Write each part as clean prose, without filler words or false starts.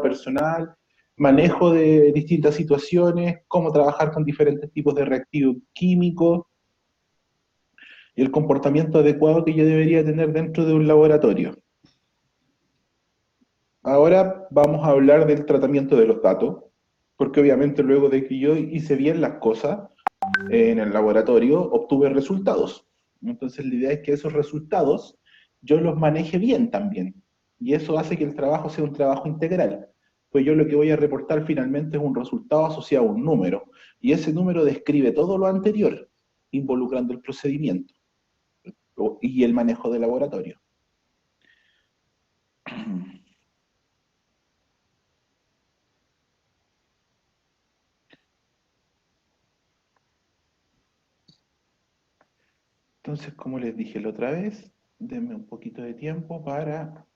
personal, manejo de distintas situaciones, cómo trabajar con diferentes tipos de reactivos químicos y el comportamiento adecuado que yo debería tener dentro de un laboratorio. Ahora vamos a hablar del tratamiento de los datos, porque obviamente luego de que yo hice bien las cosas en el laboratorio, obtuve resultados. Entonces la idea es que esos resultados yo los maneje bien también. Y eso hace que el trabajo sea un trabajo integral. Pues yo lo que voy a reportar finalmente es un resultado asociado a un número. Y ese número describe todo lo anterior, involucrando el procedimiento y el manejo del laboratorio. Entonces, como les dije la otra vez, denme un poquito de tiempo para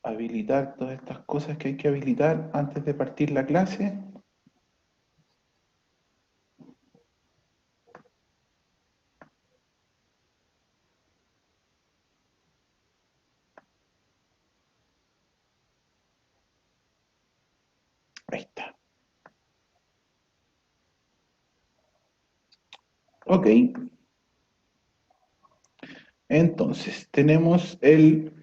habilitar todas estas cosas que hay que habilitar antes de partir la clase. Ahí está. Ok. Entonces, tenemos el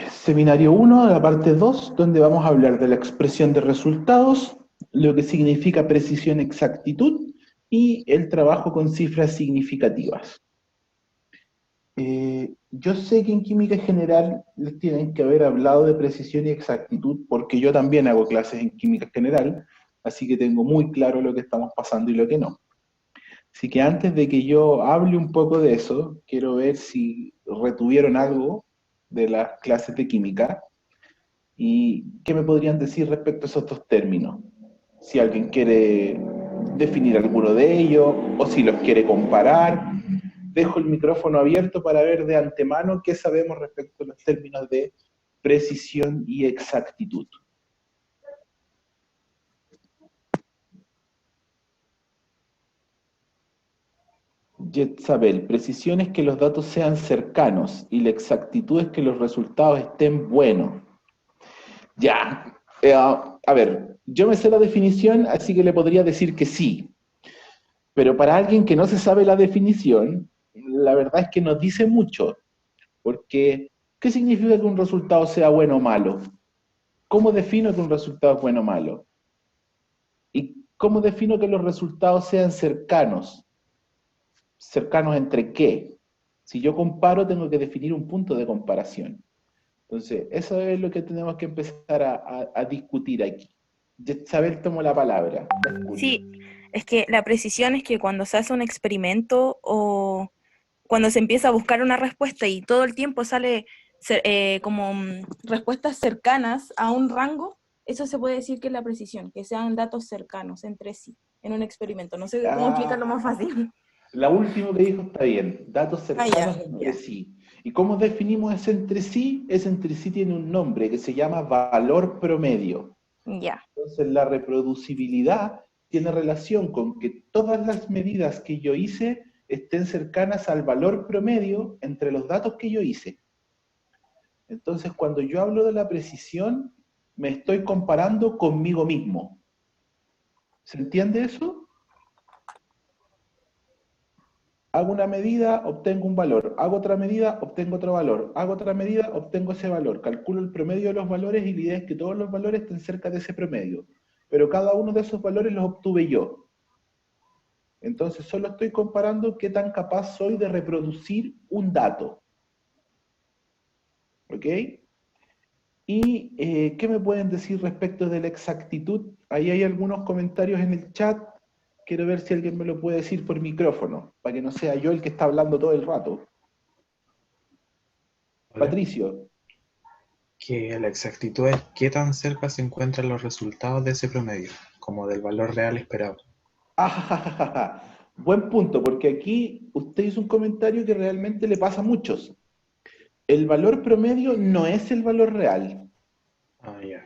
seminario 1, la parte 2, donde vamos a hablar de la expresión de resultados, lo que significa precisión, exactitud y el trabajo con cifras significativas. Yo sé que en química general les tienen que haber hablado de precisión y exactitud, porque yo también hago clases en química general, así que tengo muy claro lo que estamos pasando y lo que no. Así que antes de que yo hable un poco de eso, quiero ver si retuvieron algo de las clases de química y qué me podrían decir respecto a esos dos términos. Si alguien quiere definir alguno de ellos o si los quiere comparar. Dejo el micrófono abierto para ver de antemano qué sabemos respecto a los términos de precisión y exactitud. Jetsabel, precisión es que los datos sean cercanos y la exactitud es que los resultados estén buenos. Ya, a ver, yo me sé la definición, así que le podría decir que sí. Pero para alguien que no se sabe la definición, la verdad es que nos dice mucho. Porque, ¿qué significa que un resultado sea bueno o malo? ¿Cómo defino que un resultado es bueno o malo? ¿Y cómo defino que los resultados sean cercanos? ¿Cercanos entre qué? Si yo comparo, tengo que definir un punto de comparación. Entonces, eso es lo que tenemos que empezar a discutir aquí. Isabel tomó la palabra. La escucho. Sí, es que la precisión es que cuando se hace un experimento o cuando se empieza a buscar una respuesta y todo el tiempo sale como respuestas cercanas a un rango, eso se puede decir que es la precisión, que sean datos cercanos entre sí en un experimento. No sé cómo explicarlo más fácil. La última que dijo está bien, datos Ah, ya, cercanos entre ya. sí. ¿Y cómo definimos ese entre sí? Ese entre sí tiene un nombre que se llama valor promedio. Ya. Entonces la reproducibilidad tiene relación con que todas las medidas que yo hice estén cercanas al valor promedio entre los datos que yo hice. Entonces cuando yo hablo de la precisión, me estoy comparando conmigo mismo. ¿Se entiende eso? Hago una medida, obtengo un valor. Hago otra medida, obtengo otro valor. Hago otra medida, obtengo ese valor. Calculo el promedio de los valores y la idea es que todos los valores estén cerca de ese promedio. Pero cada uno de esos valores los obtuve yo. Entonces solo estoy comparando qué tan capaz soy de reproducir un dato. ¿Ok? ¿Y qué me pueden decir respecto de la exactitud? Ahí hay algunos comentarios en el chat. Quiero ver si alguien me lo puede decir por micrófono, para que no sea yo el que está hablando todo el rato. Hola. Patricio. Que la exactitud es qué tan cerca se encuentran los resultados de ese promedio, como del valor real esperado. Ah, buen punto, porque aquí usted hizo un comentario que realmente le pasa a muchos. El valor promedio no es el valor real. Ah, ya.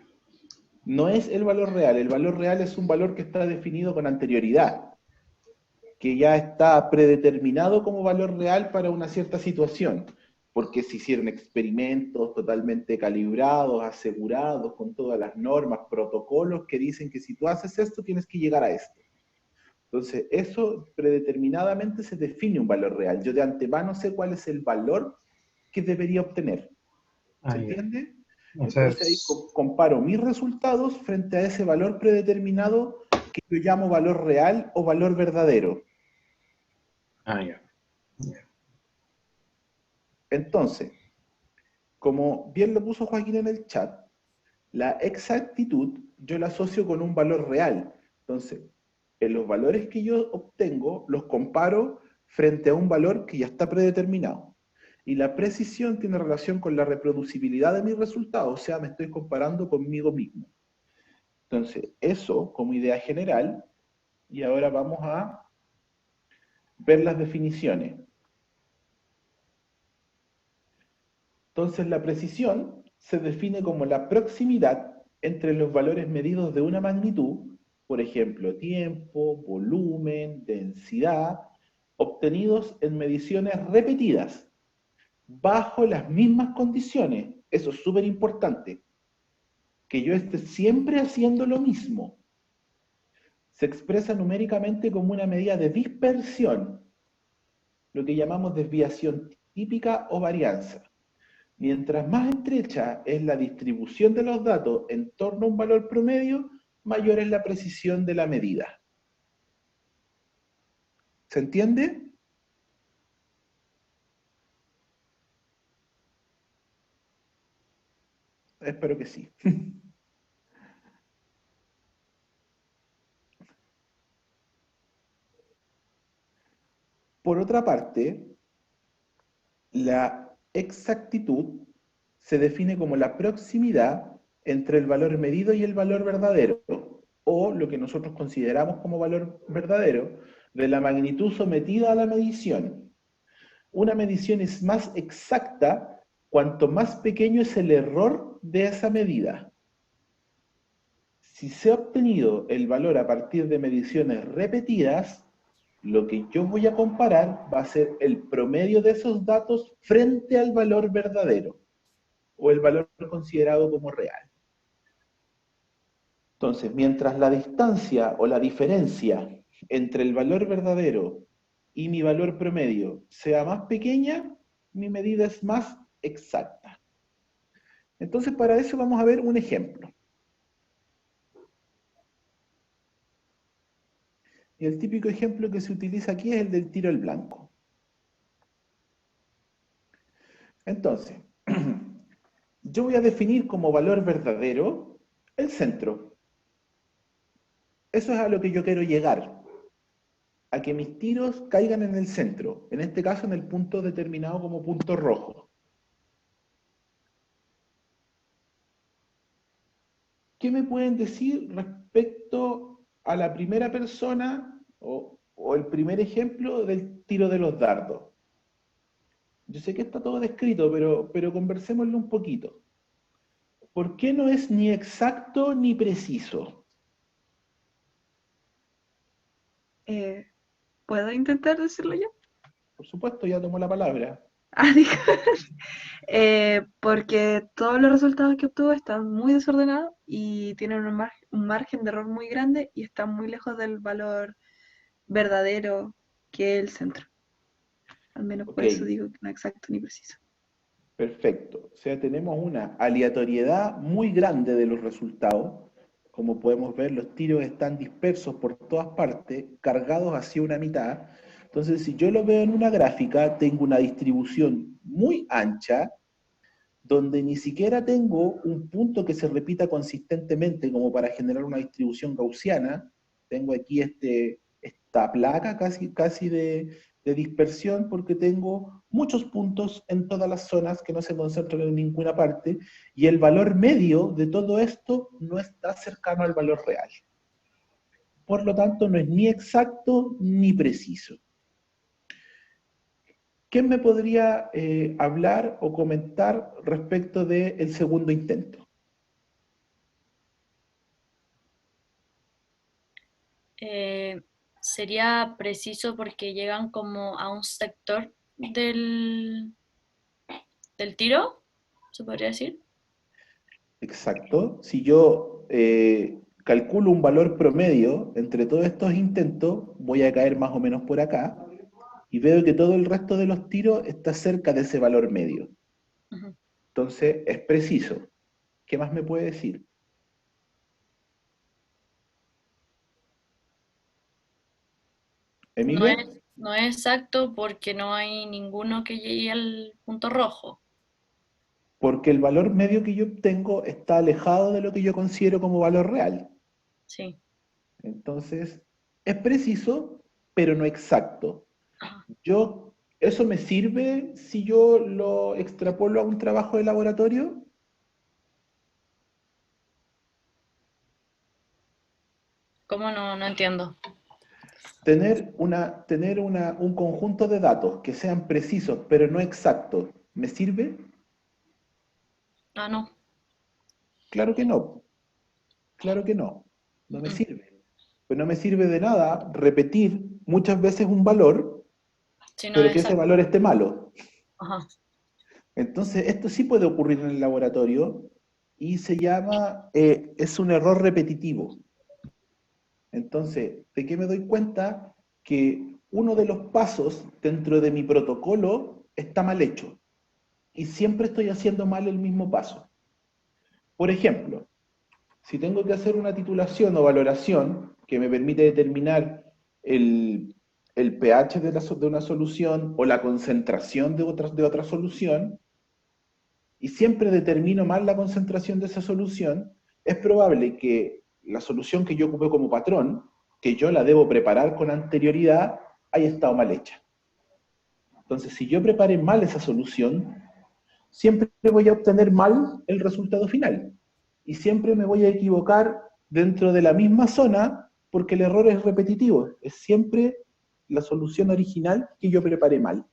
No es el valor real es un valor que está definido con anterioridad, que ya está predeterminado como valor real para una cierta situación. porque se hicieron experimentos totalmente calibrados, asegurados, con todas las normas, protocolos que dicen que si tú haces esto, tienes que llegar a esto. Entonces, eso predeterminadamente se define un valor real. Yo de antemano sé cuál es el valor que debería obtener. ¿Se Ya. entiende? O sea, Entonces ahí comparo mis resultados frente a ese valor predeterminado que yo llamo valor real o valor verdadero. ya. Entonces, como bien lo puso Joaquín en el chat, la exactitud yo la asocio con un valor real. Entonces, en los valores que yo obtengo, los comparo frente a un valor que ya está predeterminado. Y la precisión tiene relación con la reproducibilidad de mis resultados, o sea, me estoy comparando conmigo mismo. Entonces, eso como idea general, y ahora vamos a ver las definiciones. Entonces, la precisión se define como la proximidad entre los valores medidos de una magnitud, por ejemplo, tiempo, volumen, densidad, obtenidos en mediciones repetidas, bajo las mismas condiciones. Eso es súper importante, que yo esté siempre haciendo lo mismo. Se expresa numéricamente como una medida de dispersión, lo que llamamos desviación típica o varianza. Mientras más estrecha es la distribución de los datos en torno a un valor promedio, mayor es la precisión de la medida. ¿Se entiende? Espero que sí. Por otra parte, la exactitud se define como la proximidad entre el valor medido y el valor verdadero, o lo que nosotros consideramos como valor verdadero, de la magnitud sometida a la medición. Una medición es más exacta cuanto más pequeño es el error de esa medida. Si se ha obtenido el valor a partir de mediciones repetidas, lo que yo voy a comparar va a ser el promedio de esos datos frente al valor verdadero o el valor considerado como real. Entonces, mientras la distancia o la diferencia entre el valor verdadero y mi valor promedio sea más pequeña, mi medida es más exacta. Entonces, para eso vamos a ver un ejemplo. Y el típico ejemplo que se utiliza aquí es el del tiro al blanco. Entonces, yo voy a definir como valor verdadero el centro. Eso es a lo que yo quiero llegar, a que mis tiros caigan en el centro, en este caso en el punto determinado como punto rojo. ¿Qué me pueden decir respecto a la primera persona o el primer ejemplo del tiro de los dardos? Yo sé que está todo descrito, pero conversémoslo un poquito. ¿Por qué no es ni exacto ni preciso? ¿Puedo intentar decirlo yo? Por supuesto, ya tomó la palabra. Ah, digo, porque todos los resultados que obtuvo están muy desordenados y tienen un margen de error muy grande y están muy lejos del valor verdadero que es el centro. Al menos Ok, por eso digo que no es exacto ni preciso. perfecto. O sea, tenemos una aleatoriedad muy grande de los resultados. Como podemos ver, los tiros están dispersos por todas partes, cargados hacia una mitad. Entonces, si yo lo veo en una gráfica, tengo una distribución muy ancha, donde ni siquiera tengo un punto que se repita consistentemente como para generar una distribución gaussiana. Tengo aquí esta placa casi de dispersión porque tengo muchos puntos en todas las zonas que no se concentran en ninguna parte y el valor medio de todo esto no está cercano al valor real. Por lo tanto, no es ni exacto ni preciso. ¿Quién me podría hablar o comentar respecto del segundo intento? Sería preciso porque llegan como a un sector del tiro, se podría decir. Exacto. Si yo calculo un valor promedio entre todos estos intentos, voy a caer más o menos por acá, y veo que todo el resto de los tiros está cerca de ese valor medio. Ujú. Entonces, es preciso. ¿Qué más me puede decir? No ¿Emilia? no es exacto porque no hay ninguno que llegue al punto rojo. Porque el valor medio que yo obtengo está alejado de lo que yo considero como valor real. Sí. Entonces, es preciso, pero no exacto. Ajá. ¿Eso me sirve si yo lo extrapolo a un trabajo de laboratorio? ¿Cómo no? No entiendo. Un conjunto de datos que sean precisos, pero no exactos, ¿me sirve? Ah, no. Claro que no, claro que no, no me Mm. sirve. Pues no me sirve de nada repetir muchas veces un valor, Sí, no pero es que ese exacto. valor esté malo. Ajá. Entonces, esto sí puede ocurrir en el laboratorio y se llama, es un error repetitivo. Entonces, ¿de qué me doy cuenta? Que uno de los pasos dentro de mi protocolo está mal hecho y siempre estoy haciendo mal el mismo paso. Por ejemplo, si tengo que hacer una titulación o valoración que me permite determinar el, el pH de una solución o la concentración de otra solución, y siempre determino mal la concentración de esa solución, es probable que la solución que yo ocupé como patrón, que yo la debo preparar con anterioridad, haya estado mal hecha. Entonces, si yo preparé mal esa solución, siempre voy a obtener mal el resultado final. Y siempre me voy a equivocar dentro de la misma zona porque el error es repetitivo. Es siempre la solución original que yo preparé mal.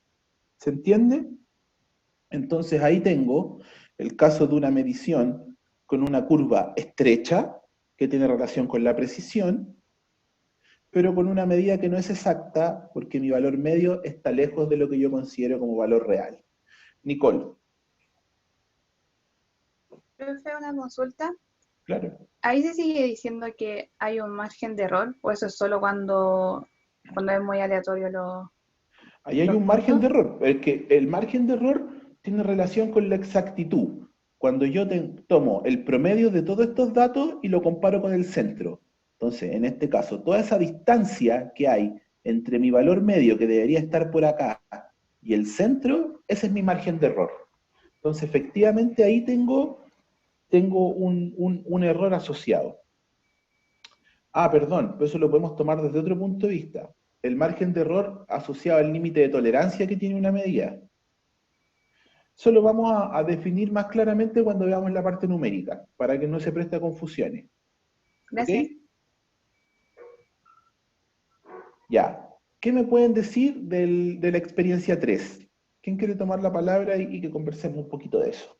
¿Se entiende? Entonces ahí tengo el caso de una medición con una curva estrecha, que tiene relación con la precisión, pero con una medida que no es exacta porque mi valor medio está lejos de lo que yo considero como valor real. Nicole. Profe, una consulta. Claro. Ahí se sigue diciendo que hay un margen de error, o eso es solo cuando es muy aleatorio Ahí hay los un margen puntos. de error. Es que el margen de error tiene relación con la exactitud. Cuando yo tomo el promedio de todos estos datos y lo comparo con el centro. Entonces, en este caso, toda esa distancia que hay entre mi valor medio, que debería estar por acá, y el centro, ese es mi margen de error. Entonces, efectivamente, ahí tengo un error asociado. Ah, perdón, pero eso lo podemos tomar desde otro punto de vista. El margen de error asociado al límite de tolerancia que tiene una medida. Eso lo vamos a definir más claramente cuando veamos la parte numérica, para que no se preste a confusiones. ¿Ok? Gracias. Ya. ¿Qué me pueden decir de la experiencia 3? ¿Quién quiere tomar la palabra y que conversemos un poquito de eso?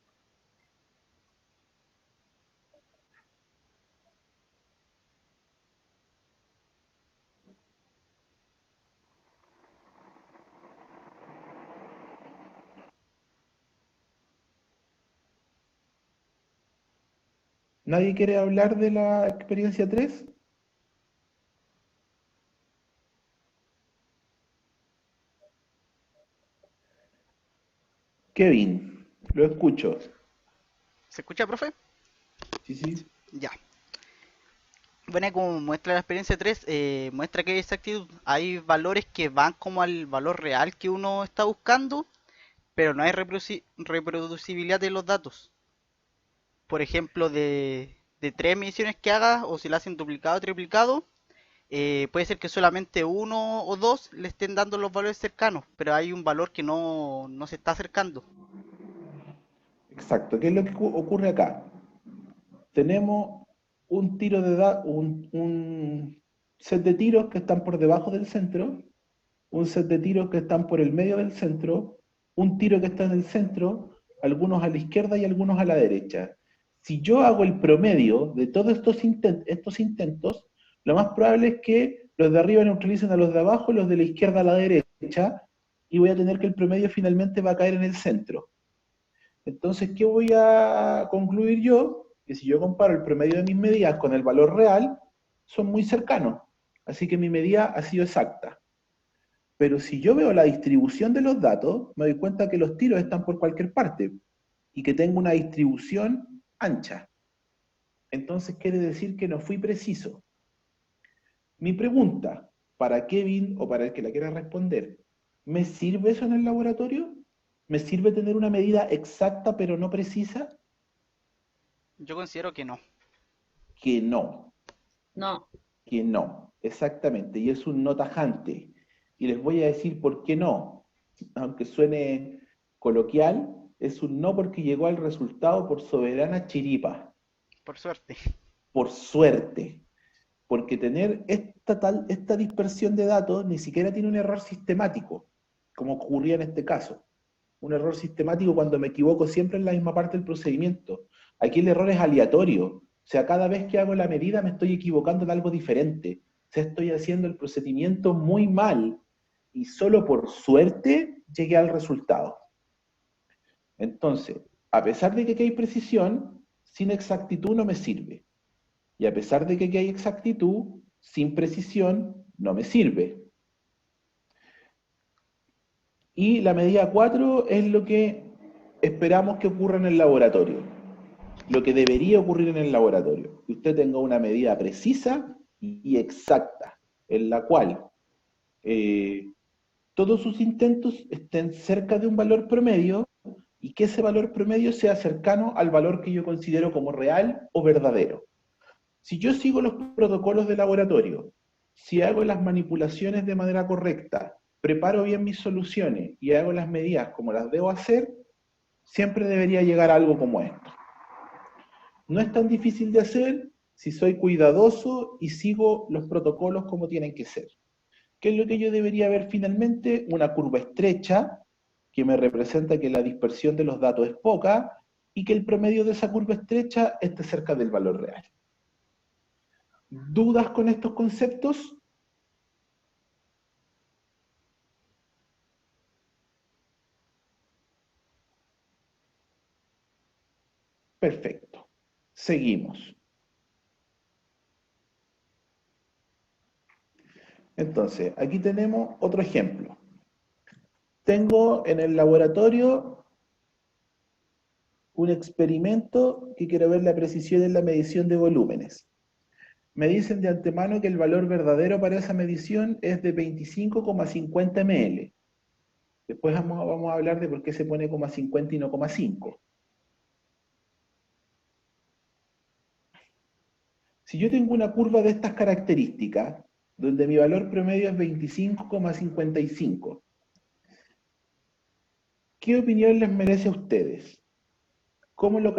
¿Nadie quiere hablar de la experiencia 3? Kevin, lo escucho. ¿Se escucha, profe? Sí, sí. Ya. Bueno, como muestra la experiencia 3, muestra que hay exactitud. Hay valores que van como al valor real que uno está buscando, pero no hay reproducibilidad de los datos. Por ejemplo, de tres mediciones que hagas, o si la hacen duplicado o triplicado, puede ser que solamente uno o dos le estén dando los valores cercanos, pero hay un valor que no se está acercando. Exacto. ¿Qué es lo que ocurre acá? Tenemos un tiro de un set de tiros que están por debajo del centro, un set de tiros que están por el medio del centro, un tiro que está en el centro, algunos a la izquierda y algunos a la derecha. Si yo hago el promedio de todos estos intentos, lo más probable es que los de arriba neutralicen a los de abajo, los de la izquierda a la derecha, y voy a tener que el promedio finalmente va a caer en el centro. Entonces, ¿qué voy a concluir yo? Que si yo comparo el promedio de mis medidas con el valor real, son muy cercanos. Así que mi medida ha sido exacta. Pero si yo veo la distribución de los datos, me doy cuenta que los tiros están por cualquier parte y que tengo una distribución ancha. Entonces quiere decir que no fui preciso. Mi pregunta, para Kevin o para el que la quiera responder, ¿me sirve eso en el laboratorio? ¿Me sirve tener una medida exacta pero no precisa? Yo considero que no. Que no, No, que no, exactamente, y es un no tajante. Y les voy a decir por qué no, aunque suene coloquial, es un no porque llegó al resultado por soberana chiripa, Por suerte. por suerte. Porque tener esta dispersión de datos ni siquiera tiene un error sistemático, como ocurría en este caso. Un error sistemático cuando me equivoco siempre en la misma parte del procedimiento. Aquí el error es aleatorio. O sea, cada vez que hago la medida me estoy equivocando en algo diferente. O sea, estoy haciendo el procedimiento muy mal y solo por suerte llegué al resultado. Entonces, a pesar de que aquí hay precisión, sin exactitud no me sirve. Y a pesar de que aquí hay exactitud, sin precisión no me sirve. Y la medida 4 es lo que esperamos que ocurra en el laboratorio. Lo que debería ocurrir en el laboratorio. Que usted tenga una medida precisa y exacta, en la cual todos sus intentos estén cerca de un valor promedio y que ese valor promedio sea cercano al valor que yo considero como real o verdadero. Si yo sigo los protocolos de laboratorio, si hago las manipulaciones de manera correcta, preparo bien mis soluciones y hago las medidas como las debo hacer, siempre debería llegar a algo como esto. No es tan difícil de hacer si soy cuidadoso y sigo los protocolos como tienen que ser. ¿Qué es lo que yo debería ver finalmente? Una curva estrecha que me representa que la dispersión de los datos es poca y que el promedio de esa curva estrecha esté cerca del valor real. ¿Dudas con estos conceptos? Perfecto. Seguimos. Entonces, aquí tenemos otro ejemplo. Tengo en el laboratorio un experimento que quiero ver la precisión en la medición de volúmenes. Me dicen de antemano que el valor verdadero para esa medición es de 25,50 ml. Después vamos a hablar de por qué se pone 0,50 y no 0,5. Si yo tengo una curva de estas características, donde mi valor promedio es 25,55, ¿qué opinión les merece a ustedes? ¿Cómo lo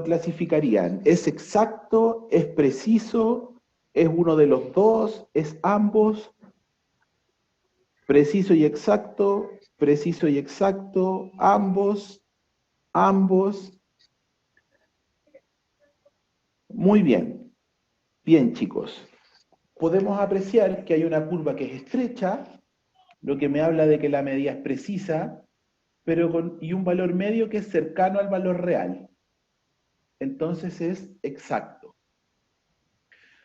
clasificarían? ¿Es exacto? ¿Es preciso? ¿Es uno de los dos? ¿Es ambos? ¿Preciso y exacto? ¿Preciso y exacto? ¿Ambos? ¿Ambos? Muy bien. Bien, chicos. Podemos apreciar que hay una curva que es estrecha, lo que me habla de que la medida es precisa, y un valor medio que es cercano al valor real. Entonces es exacto.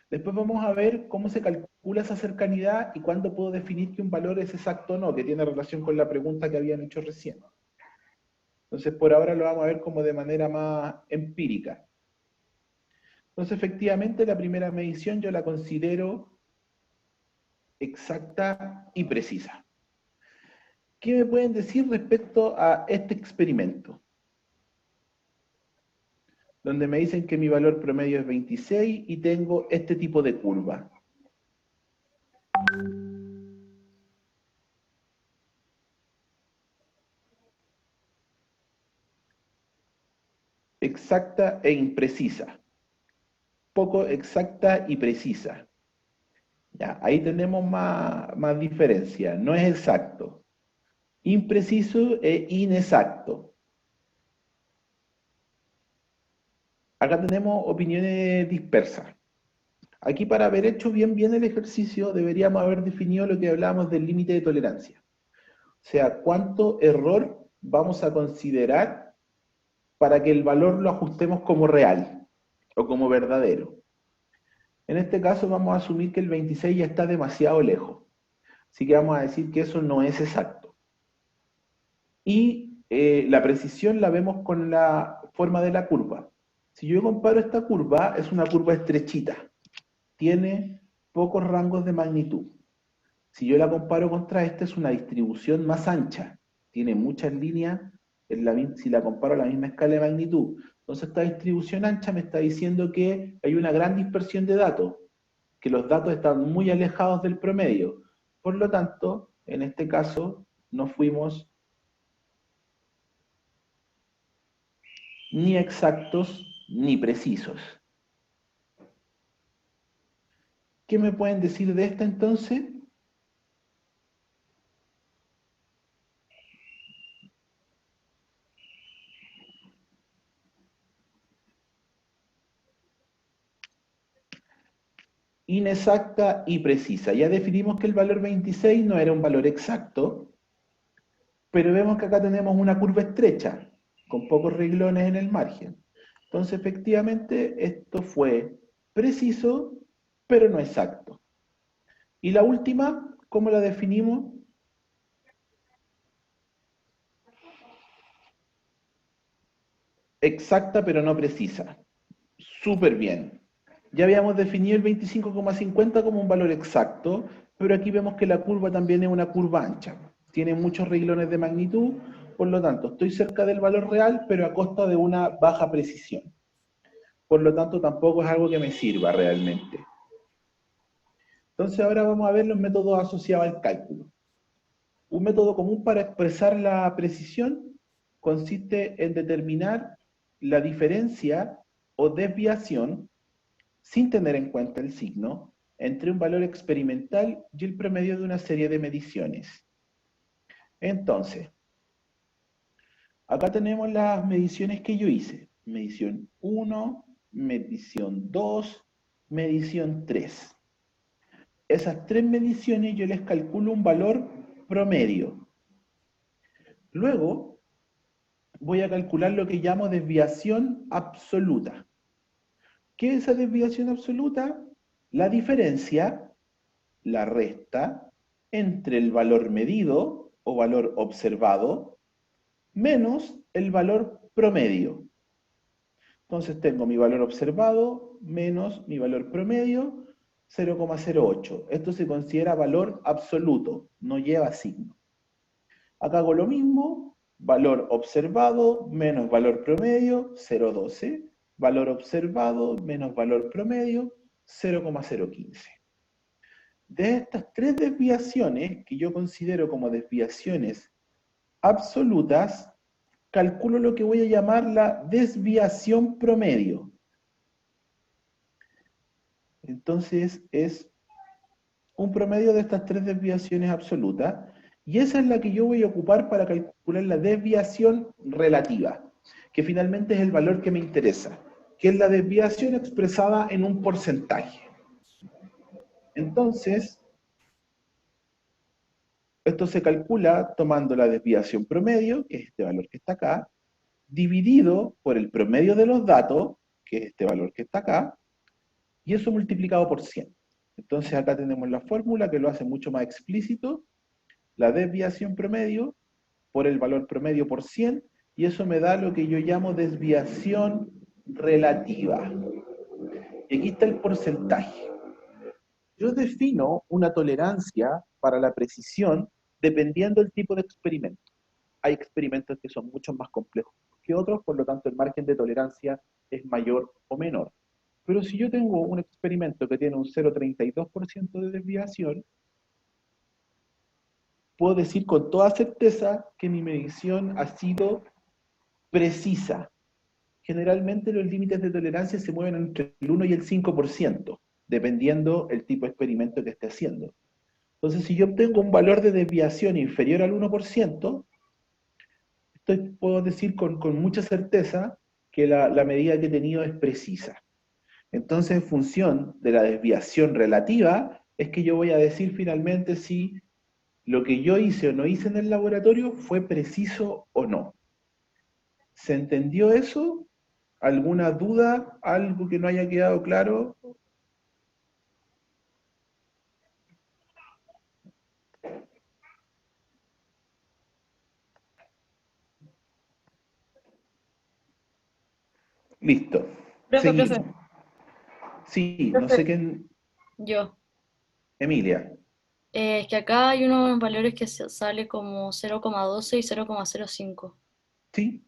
Después vamos a ver cómo se calcula esa cercanidad y cuándo puedo definir que un valor es exacto o no, que tiene relación con la pregunta que habían hecho recién. Entonces por ahora lo vamos a ver como de manera más empírica. Entonces efectivamente la primera medición yo la considero exacta y precisa. ¿Qué me pueden decir respecto a este experimento? Donde me dicen que mi valor promedio es 26 y tengo este tipo de curva. Exacta e imprecisa. Poco exacta y precisa. Ya, ahí tenemos más diferencia. No es exacto. Impreciso e inexacto. Acá tenemos opiniones dispersas. Aquí para haber hecho bien el ejercicio deberíamos haber definido lo que hablábamos del límite de tolerancia. O sea, cuánto error vamos a considerar para que el valor lo ajustemos como real o como verdadero. En este caso vamos a asumir que el 26 ya está demasiado lejos. Así que vamos a decir que eso no es exacto. Y la precisión la vemos con la forma de la curva. Si yo comparo esta curva, es una curva estrechita. Tiene pocos rangos de magnitud. Si yo la comparo contra esta, es una distribución más ancha. Tiene muchas líneas, si la comparo a la misma escala de magnitud. Entonces esta distribución ancha me está diciendo que hay una gran dispersión de datos, que los datos están muy alejados del promedio. Por lo tanto, en este caso, no fuimos ni exactos ni precisos. ¿Qué me pueden decir de esta entonces? Inexacta y precisa. Ya definimos que el valor 26 no era un valor exacto, pero vemos que acá tenemos una curva estrecha, con pocos renglones en el margen. Entonces, efectivamente, esto fue preciso, pero no exacto. Y la última, ¿cómo la definimos? Exacta, pero no precisa. Súper bien. Ya habíamos definido el 25,50 como un valor exacto, pero aquí vemos que la curva también es una curva ancha. Tiene muchos renglones de magnitud, por lo tanto, estoy cerca del valor real, pero a costa de una baja precisión. Por lo tanto, tampoco es algo que me sirva realmente. Entonces, ahora vamos a ver los métodos asociados al cálculo. Un método común para expresar la precisión consiste en determinar la diferencia o desviación, sin tener en cuenta el signo, entre un valor experimental y el promedio de una serie de mediciones. Entonces, acá tenemos las mediciones que yo hice. Medición 1, medición 2, medición 3. Esas tres mediciones yo les calculo un valor promedio. Luego, voy a calcular lo que llamo desviación absoluta. ¿Qué es esa desviación absoluta? La diferencia, la resta, entre el valor medido o valor observado, menos el valor promedio. Entonces tengo mi valor observado menos mi valor promedio, 0,08. Esto se considera valor absoluto, no lleva signo. Acá hago lo mismo, valor observado menos valor promedio, 0,12. Valor observado menos valor promedio, 0,015. De estas tres desviaciones, que yo considero como desviaciones absolutas, calculo lo que voy a llamar la desviación promedio. Entonces es un promedio de estas tres desviaciones absolutas, y esa es la que yo voy a ocupar para calcular la desviación relativa, que finalmente es el valor que me interesa, que es la desviación expresada en un porcentaje. Entonces, esto se calcula tomando la desviación promedio, que es este valor que está acá, dividido por el promedio de los datos, que es este valor que está acá, y eso multiplicado por 100. Entonces acá tenemos la fórmula que lo hace mucho más explícito, la desviación promedio por el valor promedio por 100, y eso me da lo que yo llamo desviación relativa. Y aquí está el porcentaje. Yo defino una tolerancia para la precisión dependiendo del tipo de experimento. Hay experimentos que son mucho más complejos que otros, por lo tanto el margen de tolerancia es mayor o menor. Pero si yo tengo un experimento que tiene un 0,32% de desviación, puedo decir con toda certeza que mi medición ha sido precisa. Generalmente los límites de tolerancia se mueven entre el 1 y el 5%, dependiendo el tipo de experimento que esté haciendo. Entonces, si yo obtengo un valor de desviación inferior al 1%, puedo decir con mucha certeza que la medida que he tenido es precisa. Entonces, en función de la desviación relativa, es que yo voy a decir finalmente si lo que yo hice o no hice en el laboratorio fue preciso o no. ¿Se entendió eso? ¿Alguna duda? ¿Algo que no haya quedado claro? Listo. Profe, Seguimos. Sí, no sé quién. yo. Emilia. Es que acá hay unos valores que sale como 0,12 y 0,05. Sí,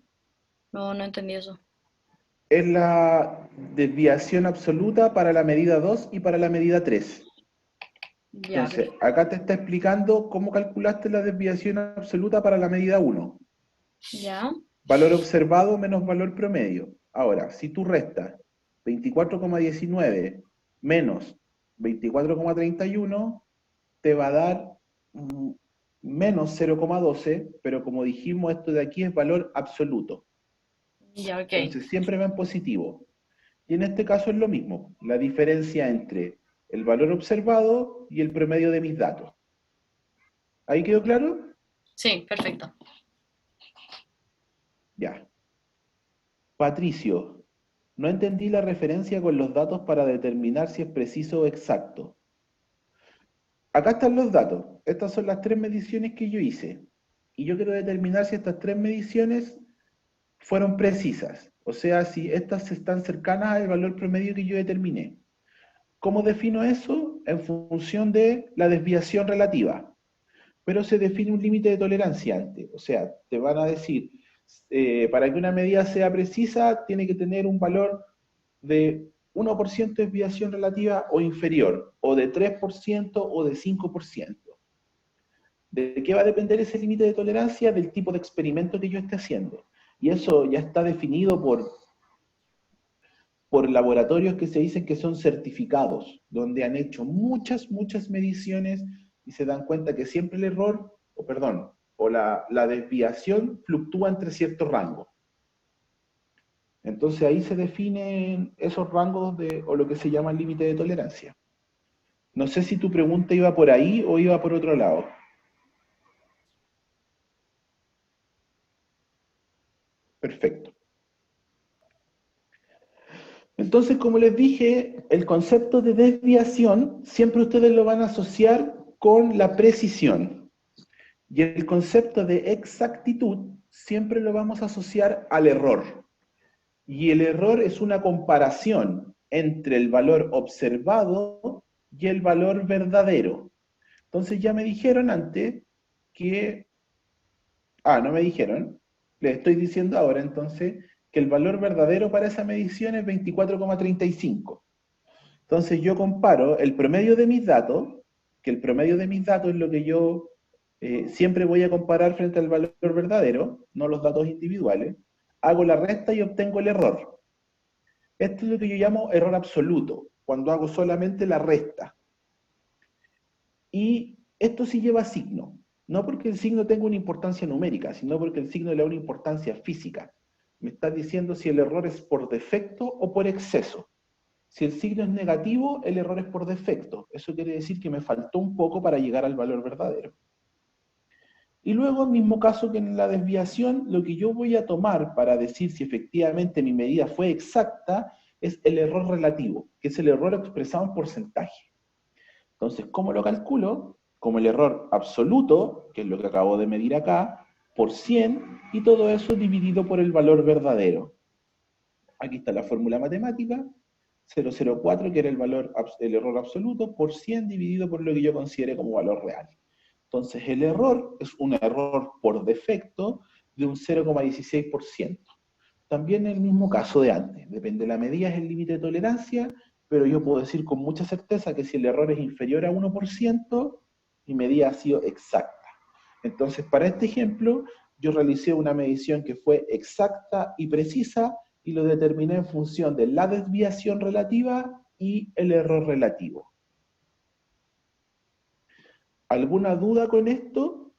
No, no entendí eso. es la desviación absoluta para la medida 2 y para la medida 3. Ya, Entonces, acá te está explicando cómo calculaste la desviación absoluta para la medida 1. ya, Valor observado menos valor promedio. Ahora, si tú restas 24,19 menos 24,31, te va a dar menos 0,12, pero como dijimos, esto de aquí es valor absoluto. ya, ok. Entonces, siempre va en positivo. Y en este caso es lo mismo, la diferencia entre el valor observado y el promedio de mis datos. ¿Ahí quedó claro? Sí, perfecto. Ya. Patricio, no entendí la referencia con los datos para determinar si es preciso o exacto. Acá están los datos. Estas son las 3 mediciones que yo hice. Y yo quiero determinar si estas 3 mediciones fueron precisas. O sea, si estas están cercanas al valor promedio que yo determiné. ¿Cómo defino eso? En función de la desviación relativa. Pero se define un límite de tolerancia antes. O sea, te van a decir, para que una medida sea precisa, tiene que tener un valor de 1% de desviación relativa o inferior, o de 3% o de 5%. ¿De qué va a depender ese límite de tolerancia? Del tipo de experimento que yo esté haciendo. Y eso ya está definido por laboratorios que se dicen que son certificados, donde han hecho muchas mediciones y se dan cuenta que siempre el error, o la desviación fluctúa entre ciertos rangos. Entonces ahí se definen esos rangos o lo que se llama el límite de tolerancia. No sé si tu pregunta iba por ahí o iba por otro lado. Perfecto. Entonces, como les dije, el concepto de desviación siempre ustedes lo van a asociar con la precisión. Y el concepto de exactitud siempre lo vamos a asociar al error. Y el error es una comparación entre el valor observado y el valor verdadero. Entonces ya me dijeron antes que... no me dijeron. Les estoy diciendo ahora entonces que el valor verdadero para esa medición es 24,35. Entonces yo comparo el promedio de mis datos, que el promedio de mis datos es lo que yo siempre voy a comparar frente al valor verdadero, no los datos individuales, hago la resta y obtengo el error. Esto es lo que yo llamo error absoluto, cuando hago solamente la resta. Y esto sí lleva signo, no porque el signo tenga una importancia numérica, sino porque el signo le da una importancia física. Me está diciendo si el error es por defecto o por exceso. Si el signo es negativo, el error es por defecto. Eso quiere decir que me faltó un poco para llegar al valor verdadero. Y luego, mismo caso que en la desviación, lo que yo voy a tomar para decir si efectivamente mi medida fue exacta es el error relativo, que es el error expresado en porcentaje. Entonces, ¿cómo lo calculo? Como el error absoluto, que es lo que acabo de medir acá, por 100, y todo eso dividido por el valor verdadero. Aquí está la fórmula matemática, 0,04, que era el error absoluto, por 100 dividido por lo que yo considere como valor real. Entonces, el error es un error por defecto de un 0,16%. También en el mismo caso de antes, depende de la medida, es el límite de tolerancia, pero yo puedo decir con mucha certeza que si el error es inferior a 1%, mi medida ha sido exacta. Entonces, para este ejemplo, yo realicé una medición que fue exacta y precisa, y lo determiné en función de la desviación relativa y el error relativo. ¿Alguna duda con esto?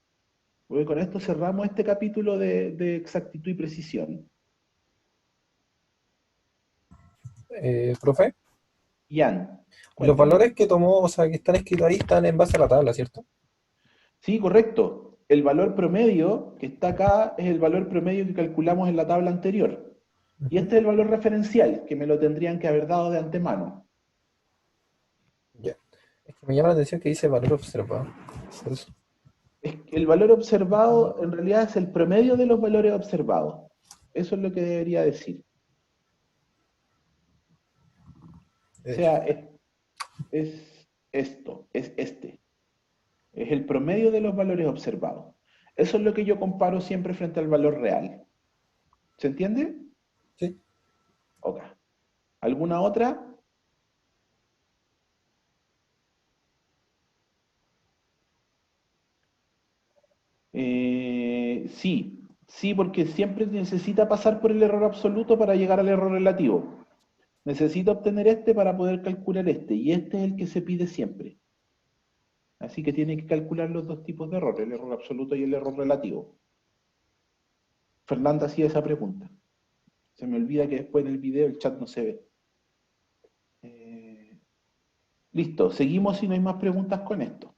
Porque con esto cerramos este capítulo de exactitud y precisión. Profe, Ian, los cuéntame. valores que tomó, o sea, que están escritos ahí están en base a la tabla, ¿cierto? Sí, correcto. el valor promedio que está acá es el valor promedio que calculamos en la tabla anterior. Y este es el valor referencial, que me lo tendrían que haber dado de antemano. Ya. Es que me llama la atención que dice valor observado. Por eso. Es que el valor observado en realidad es el promedio de los valores observados. Eso es lo que debería decir. O sea, es esto, es este. Es el promedio de los valores observados. Eso es lo que yo comparo siempre frente al valor real. ¿Se entiende? Sí. Ok. ¿Alguna otra? Sí, porque siempre necesita pasar por el error absoluto para llegar al error relativo. Necesito obtener este para poder calcular este, y este es el que se pide siempre. Así que tiene que calcular los dos tipos de error, el error absoluto y el error relativo. Fernanda hacía esa pregunta. Se me olvida que después en el video el chat no se ve. Listo, seguimos si no hay más preguntas con esto.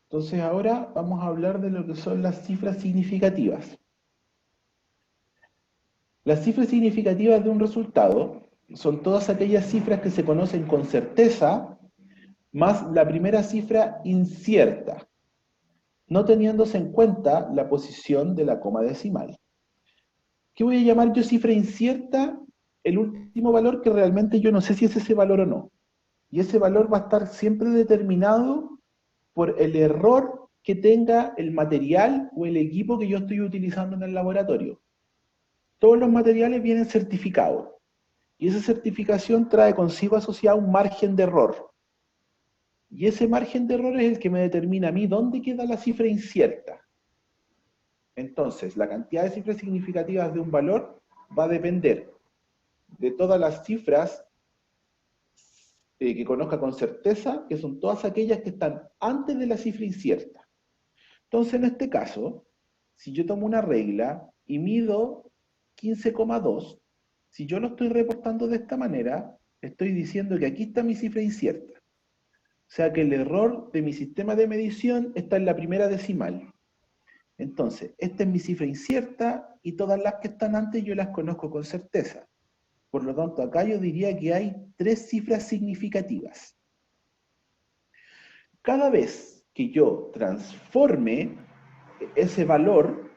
Entonces ahora vamos a hablar de lo que son las cifras significativas. Las cifras significativas de un resultado son todas aquellas cifras que se conocen con certeza, más la primera cifra incierta, no teniéndose en cuenta la posición de la coma decimal. ¿Qué voy a llamar yo cifra incierta? El último valor que realmente yo no sé si es ese valor o no. Y ese valor va a estar siempre determinado por el error que tenga el material o el equipo que yo estoy utilizando en el laboratorio. Todos los materiales vienen certificados. Y esa certificación trae consigo asociado un margen de error. Y ese margen de error es el que me determina a mí dónde queda la cifra incierta. Entonces, la cantidad de cifras significativas de un valor va a depender de todas las cifras que conozca con certeza, que son todas aquellas que están antes de la cifra incierta. Entonces, en este caso, si yo tomo una regla y mido 15,2, si yo lo estoy reportando de esta manera, estoy diciendo que aquí está mi cifra incierta. O sea que el error de mi sistema de medición está en la primera decimal. Entonces, esta es mi cifra incierta y todas las que están antes yo las conozco con certeza. Por lo tanto, acá yo diría que hay 3 cifras significativas. Cada vez que yo transforme ese valor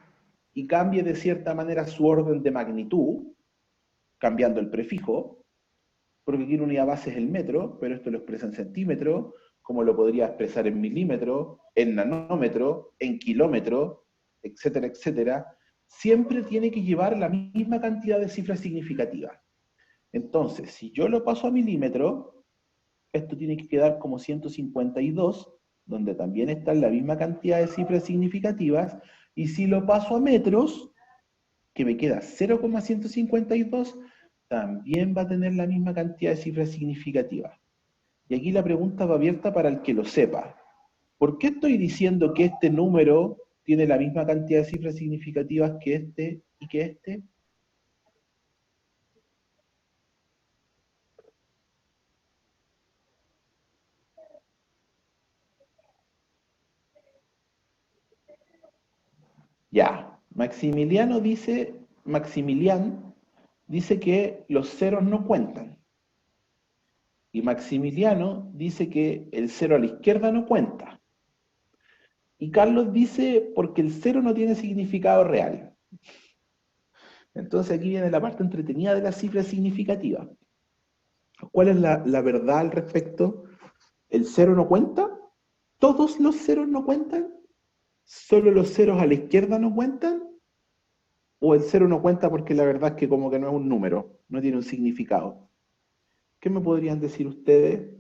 y cambie de cierta manera su orden de magnitud, cambiando el prefijo, porque aquí la unidad base es el metro, pero esto lo expresa en centímetro, como lo podría expresar en milímetro, en nanómetro, en kilómetro, etcétera, etcétera, siempre tiene que llevar la misma cantidad de cifras significativas. Entonces, si yo lo paso a milímetro, esto tiene que quedar como 152, donde también están la misma cantidad de cifras significativas, y si lo paso a metros, que me queda 0,152, también va a tener la misma cantidad de cifras significativas. Y aquí la pregunta va abierta para el que lo sepa. ¿Por qué estoy diciendo que este número tiene la misma cantidad de cifras significativas que este y que este? Ya, Maximilian dice que los ceros no cuentan. Y Maximiliano dice que el cero a la izquierda no cuenta. Y Carlos dice porque el cero no tiene significado real. Entonces aquí viene la parte entretenida de las cifras significativas. ¿Cuál es la verdad al respecto? ¿El cero no cuenta? ¿Todos los ceros no cuentan? ¿Solo los ceros a la izquierda no cuentan? ¿O el cero no cuenta porque la verdad es que como que no es un número, no tiene un significado? ¿Qué me podrían decir ustedes?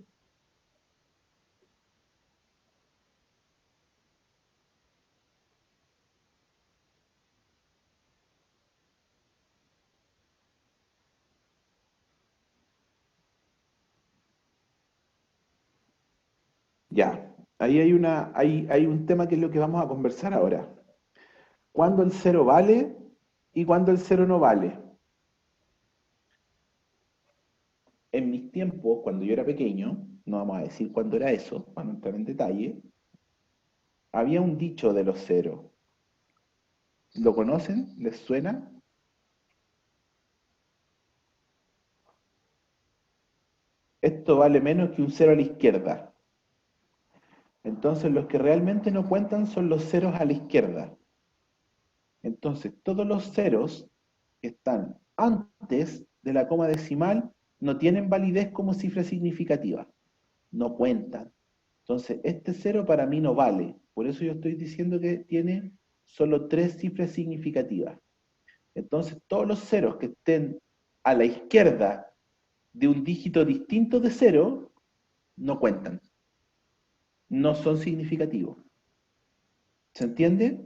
Ya, ahí hay un tema que es lo que vamos a conversar ahora. ¿Cuándo el cero vale y cuándo el cero no vale? En mis tiempos, cuando yo era pequeño, no vamos a decir cuándo era eso, para no entrar en detalle, Había un dicho de los ceros. ¿Lo conocen? ¿Les suena? Esto vale menos que un cero a la izquierda. Entonces los que realmente no cuentan son los ceros a la izquierda. Entonces todos los ceros que están antes de la coma decimal no tienen validez como cifra significativa. No cuentan. Entonces este cero para mí no vale. Por eso yo estoy diciendo que tiene solo 3 cifras significativas. Entonces todos los ceros que estén a la izquierda de un dígito distinto de cero no cuentan. No son significativos. ¿Se entiende?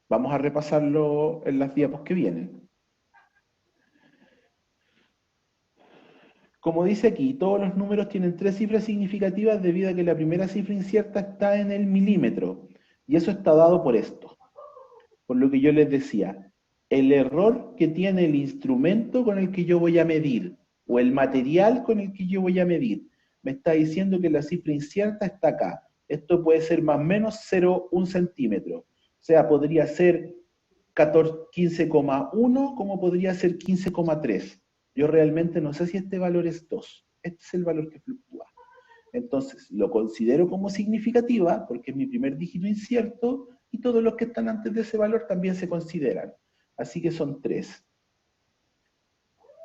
Vamos a repasarlo en las diapos que vienen. Como dice aquí, todos los números tienen 3 cifras significativas debido a que la primera cifra incierta está en el milímetro. Y eso está dado por esto. Por lo que yo les decía, el error que tiene el instrumento con el que yo voy a medir, o el material con el que yo voy a medir, me está diciendo que la cifra incierta está acá. Esto puede ser más o menos 0,1 centímetro. O sea, podría ser 15,1 como podría ser 15,3. Yo realmente no sé si este valor es 2. Este es el valor que fluctúa. Entonces, lo considero como significativa porque es mi primer dígito incierto y todos los que están antes de ese valor también se consideran. Así que son 3.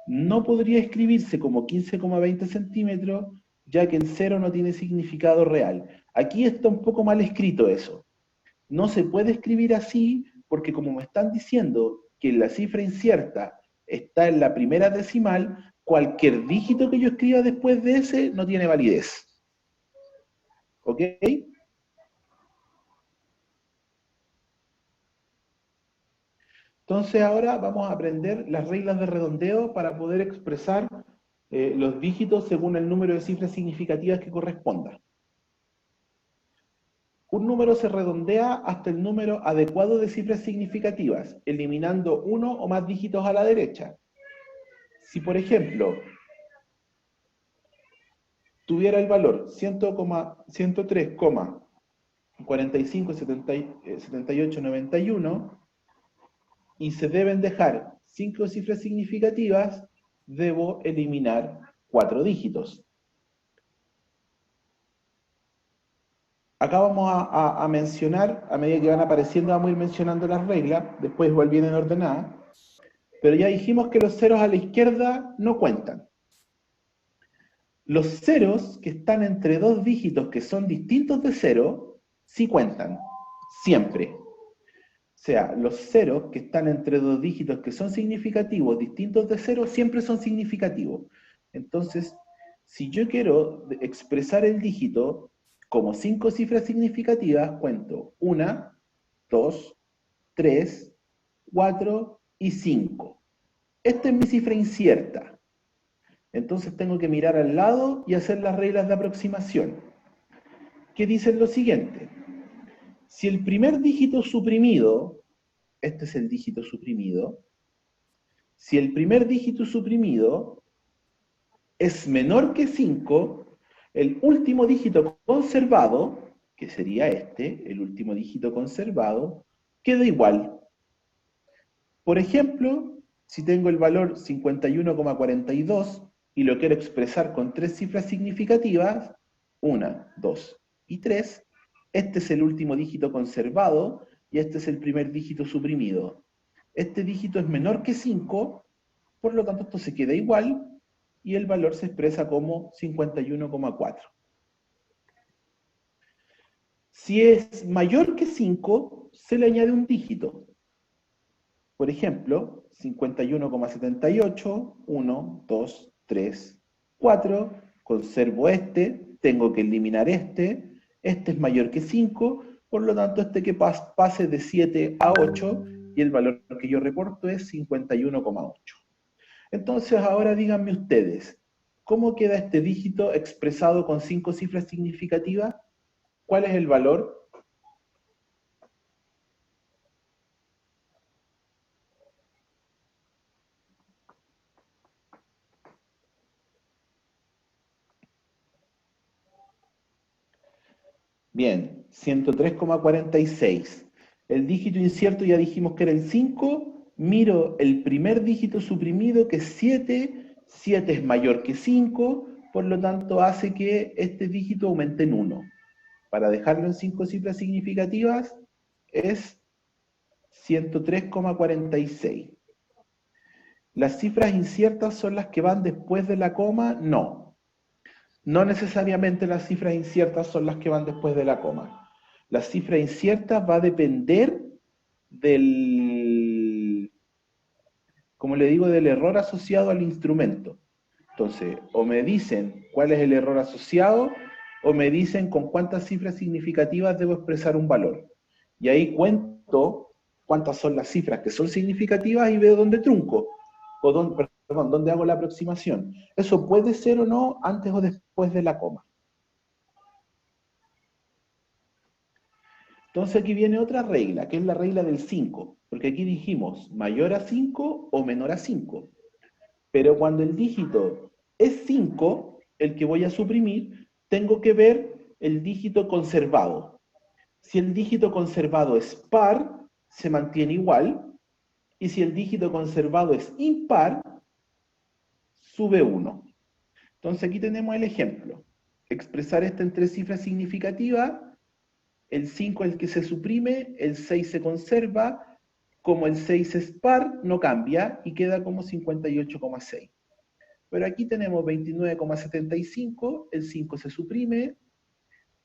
No podría escribirse como 15,20 centímetros, ya que el 0 no tiene significado real. Aquí está un poco mal escrito eso. No se puede escribir así porque como me están diciendo que la cifra incierta está en la primera decimal, cualquier dígito que yo escriba después de ese no tiene validez. ¿Ok? Entonces ahora vamos a aprender las reglas de redondeo para poder expresar los dígitos según el número de cifras significativas que corresponda. Un número se redondea hasta el número adecuado de cifras significativas, eliminando uno o más dígitos a la derecha. Si, por ejemplo, tuviera el valor 100,103,457891 y se deben dejar 5 cifras significativas, debo eliminar 4 dígitos. Acá vamos a mencionar, a medida que van apareciendo, vamos a ir mencionando las reglas, después igual vienen ordenadas, pero ya dijimos que los ceros a la izquierda no cuentan. Los ceros que están entre dos dígitos que son distintos de cero, sí cuentan, siempre. O sea, los ceros que están entre dos dígitos que son significativos, distintos de cero, siempre son significativos. Entonces, si yo quiero expresar el dígito como 5 cifras significativas, cuento 1, 2, 3, 4 y 5. Esta es mi cifra incierta. Entonces tengo que mirar al lado y hacer las reglas de aproximación, que dicen lo siguiente. Si el primer dígito suprimido, este es el dígito suprimido, si el primer dígito suprimido es menor que 5, el último dígito conservado, que sería este, el último dígito conservado, queda igual. Por ejemplo, si tengo el valor 51,42 y lo quiero expresar con 3 cifras significativas, 1, 2 y 3, este es el último dígito conservado y este es el primer dígito suprimido. Este dígito es menor que 5, por lo tanto esto se queda igual y el valor se expresa como 51,4. Si es mayor que 5, se le añade un dígito. Por ejemplo, 51,78, 1, 2, 3, 4, conservo este, tengo que eliminar este es mayor que 5, por lo tanto este que pase de 7 a 8 y el valor que yo reporto es 51,8. Entonces ahora díganme ustedes, ¿cómo queda este dígito expresado con 5 cifras significativas? ¿Cuál es el valor? Bien, 103,46. El dígito incierto ya dijimos que era el 5. Miro el primer dígito suprimido, que es 7. 7 es mayor que 5, por lo tanto hace que este dígito aumente en 1. Para dejarlo en 5 cifras significativas es 103,46. ¿Las cifras inciertas son las que van después de la coma? No. No necesariamente las cifras inciertas son las que van después de la coma. Las cifras inciertas va a depender del, como le digo, del error asociado al instrumento. Entonces, o me dicen cuál es el error asociado, o me dicen con cuántas cifras significativas debo expresar un valor. Y ahí cuento cuántas son las cifras que son significativas y veo dónde trunco, o dónde hago la aproximación. Eso puede ser o no antes o después de la coma. Entonces aquí viene otra regla, que es la regla del 5, porque aquí dijimos mayor a 5 o menor a 5. Pero cuando el dígito es 5, el que voy a suprimir, tengo que ver el dígito conservado. Si el dígito conservado es par, se mantiene igual, y si el dígito conservado es impar, sube 1. Entonces aquí tenemos el ejemplo. Expresar esto en 3 cifras significativas, el 5 es el que se suprime, el 6 se conserva, como el 6 es par, no cambia y queda como 58,6. Pero aquí tenemos 29,75, el 5 se suprime,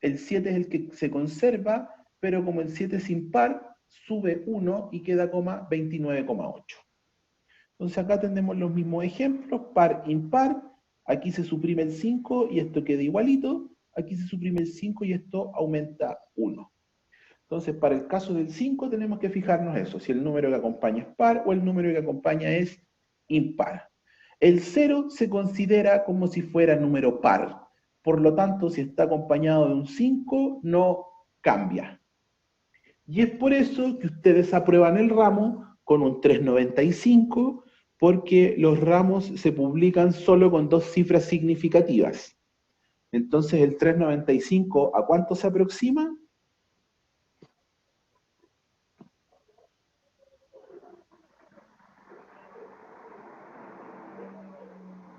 el 7 es el que se conserva, pero como el 7 es impar, sube 1 y queda 29,8. Entonces acá tenemos los mismos ejemplos, par, impar, aquí se suprime el 5 y esto queda igualito, aquí se suprime el 5 y esto aumenta 1. Entonces, para el caso del 5 tenemos que fijarnos eso, si el número que acompaña es par o el número que acompaña es impar. El 0 se considera como si fuera número par, por lo tanto, si está acompañado de un 5, no cambia. Y es por eso que ustedes aprueban el ramo con un 3,95, porque los ramos se publican solo con 2 cifras significativas. Entonces, el 3,95, ¿a cuánto se aproxima?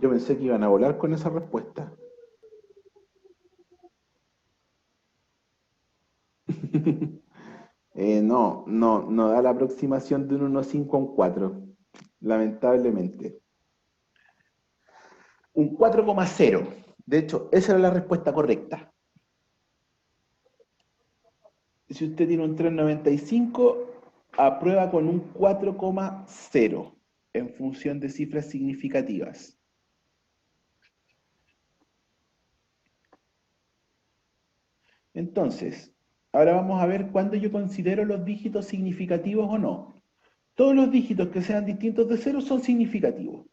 Yo pensé que iban a volar con esa respuesta. No da la aproximación de un 1,5 a un 4, lamentablemente. Un 4,0. De hecho, esa era la respuesta correcta. Si usted tiene un 3,95, aprueba con un 4,0 en función de cifras significativas. Entonces, ahora vamos a ver cuándo yo considero los dígitos significativos o no. Todos los dígitos que sean distintos de 0 son significativos.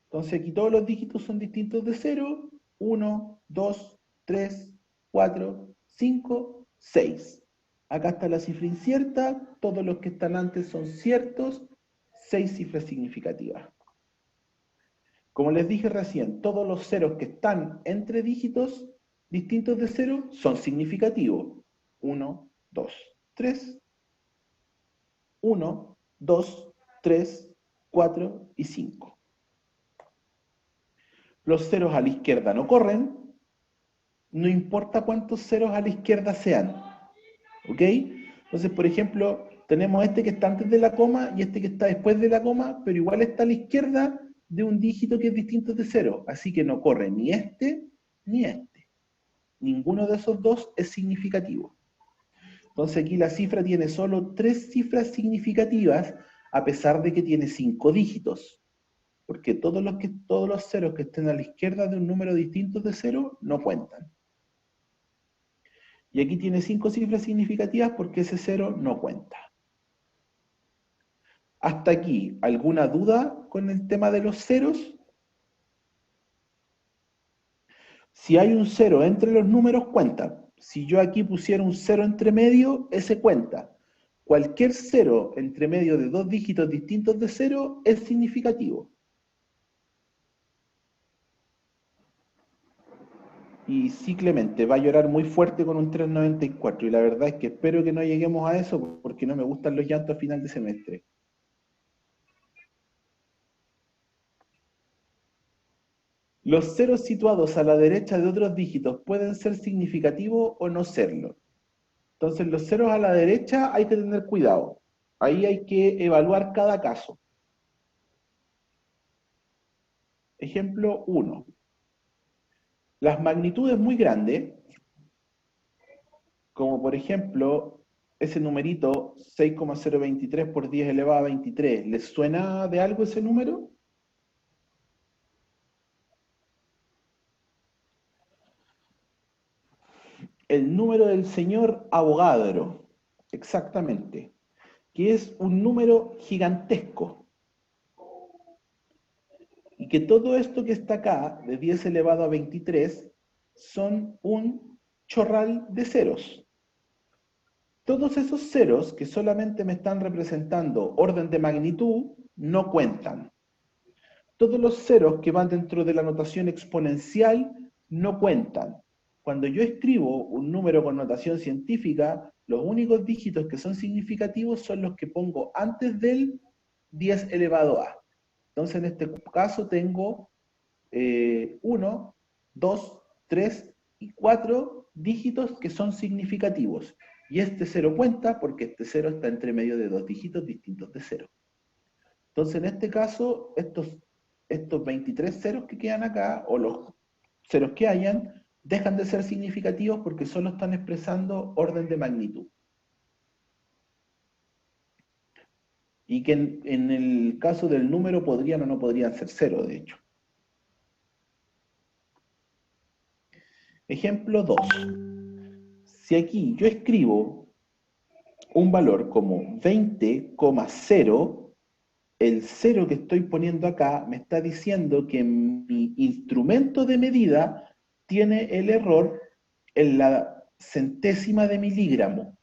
Entonces aquí todos los dígitos son distintos de 0, 1, 2, 3, 4, 5, 6. Acá está la cifra incierta, todos los que están antes son ciertos, 6 cifras significativas. Como les dije recién, todos los ceros que están entre dígitos distintos de 0 son significativos. 1, 2, 3, 1, 2, 3, 4 y 5. Los ceros a la izquierda no corren, no importa cuántos ceros a la izquierda sean. ¿Ok? Entonces, por ejemplo, tenemos este que está antes de la coma y este que está después de la coma, pero igual está a la izquierda de un dígito que es distinto de 0. Así que no corre ni este ni este. Ninguno de esos dos es significativo. Entonces aquí la cifra tiene solo 3 cifras significativas, a pesar de que tiene 5 dígitos. Porque todos los ceros que estén a la izquierda de un número distinto de 0 no cuentan. Y aquí tiene 5 cifras significativas porque ese 0 no cuenta. Hasta aquí, ¿alguna duda con el tema de los ceros? Si hay un 0 entre los números, cuenta. Si yo aquí pusiera un 0 entre medio, ese cuenta. Cualquier 0 entre medio de 2 dígitos distintos de 0 es significativo. Y sí, Clemente, va a llorar muy fuerte con un 3,94. Y la verdad es que espero que no lleguemos a eso porque no me gustan los llantos a final de semestre. Los ceros situados a la derecha de otros dígitos pueden ser significativos o no serlo. Entonces, los ceros a la derecha hay que tener cuidado. Ahí hay que evaluar cada caso. Ejemplo 1. Las magnitudes muy grandes, como por ejemplo ese numerito 6,023 por 10 elevado a 23, ¿les suena de algo ese número? El número del señor Avogadro, exactamente, que es un número gigantesco. Y que todo esto que está acá, de 10 elevado a 23, son un chorral de ceros. Todos esos ceros que solamente me están representando orden de magnitud, no cuentan. Todos los ceros que van dentro de la notación exponencial no cuentan. Cuando yo escribo un número con notación científica, los únicos dígitos que son significativos son los que pongo antes del 10 elevado a. Entonces, en este caso tengo 1, 2, 3 y 4 dígitos que son significativos. Y este cero cuenta porque este cero está entre medio de dos dígitos distintos de cero. Entonces, en este caso, estos 23 ceros que quedan acá, o los ceros que hayan, dejan de ser significativos porque solo están expresando orden de magnitud. Y que en el caso del número podrían o no podrían ser cero, de hecho. Ejemplo 2. Si aquí yo escribo un valor como 20,0, el cero que estoy poniendo acá me está diciendo que mi instrumento de medida tiene el error en la centésima de miligramo.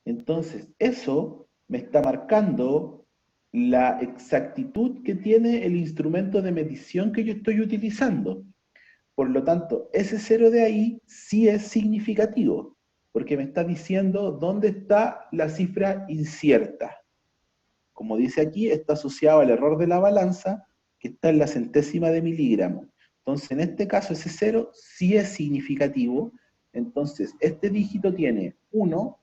Entonces, eso me está marcando la exactitud que tiene el instrumento de medición que yo estoy utilizando. Por lo tanto, ese cero de ahí sí es significativo, porque me está diciendo dónde está la cifra incierta. Como dice aquí, está asociado al error de la balanza, que está en la centésima de miligramo. Entonces, en este caso, ese cero sí es significativo. Entonces, este dígito tiene 1,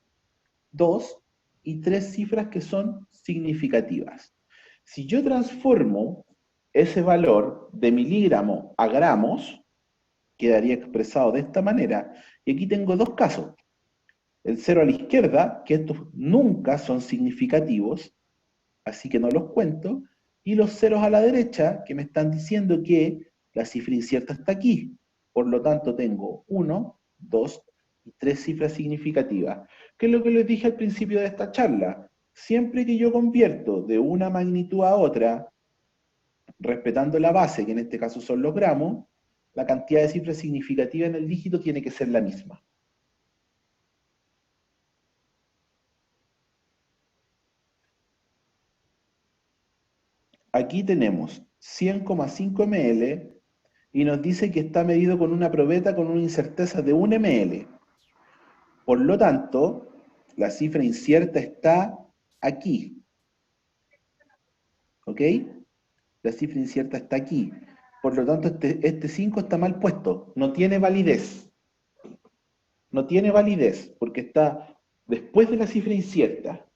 2 y 3 cifras que son significativas. Si yo transformo ese valor de miligramo a gramos, quedaría expresado de esta manera. Y aquí tengo dos casos. El cero a la izquierda, que estos nunca son significativos, así que no los cuento, y los ceros a la derecha, que me están diciendo que la cifra incierta está aquí. Por lo tanto, tengo 1, 2 y 3 cifras significativas. ¿Qué es lo que les dije al principio de esta charla? Siempre que yo convierto de una magnitud a otra, respetando la base, que en este caso son los gramos, la cantidad de cifras significativas en el dígito tiene que ser la misma. Aquí tenemos 100,5 ml y nos dice que está medido con una probeta con una incerteza de 1 ml. Por lo tanto, la cifra incierta está aquí. ¿Ok? La cifra incierta está aquí. Por lo tanto, este 5 está mal puesto. No tiene validez. No tiene validez porque está después de la cifra incierta.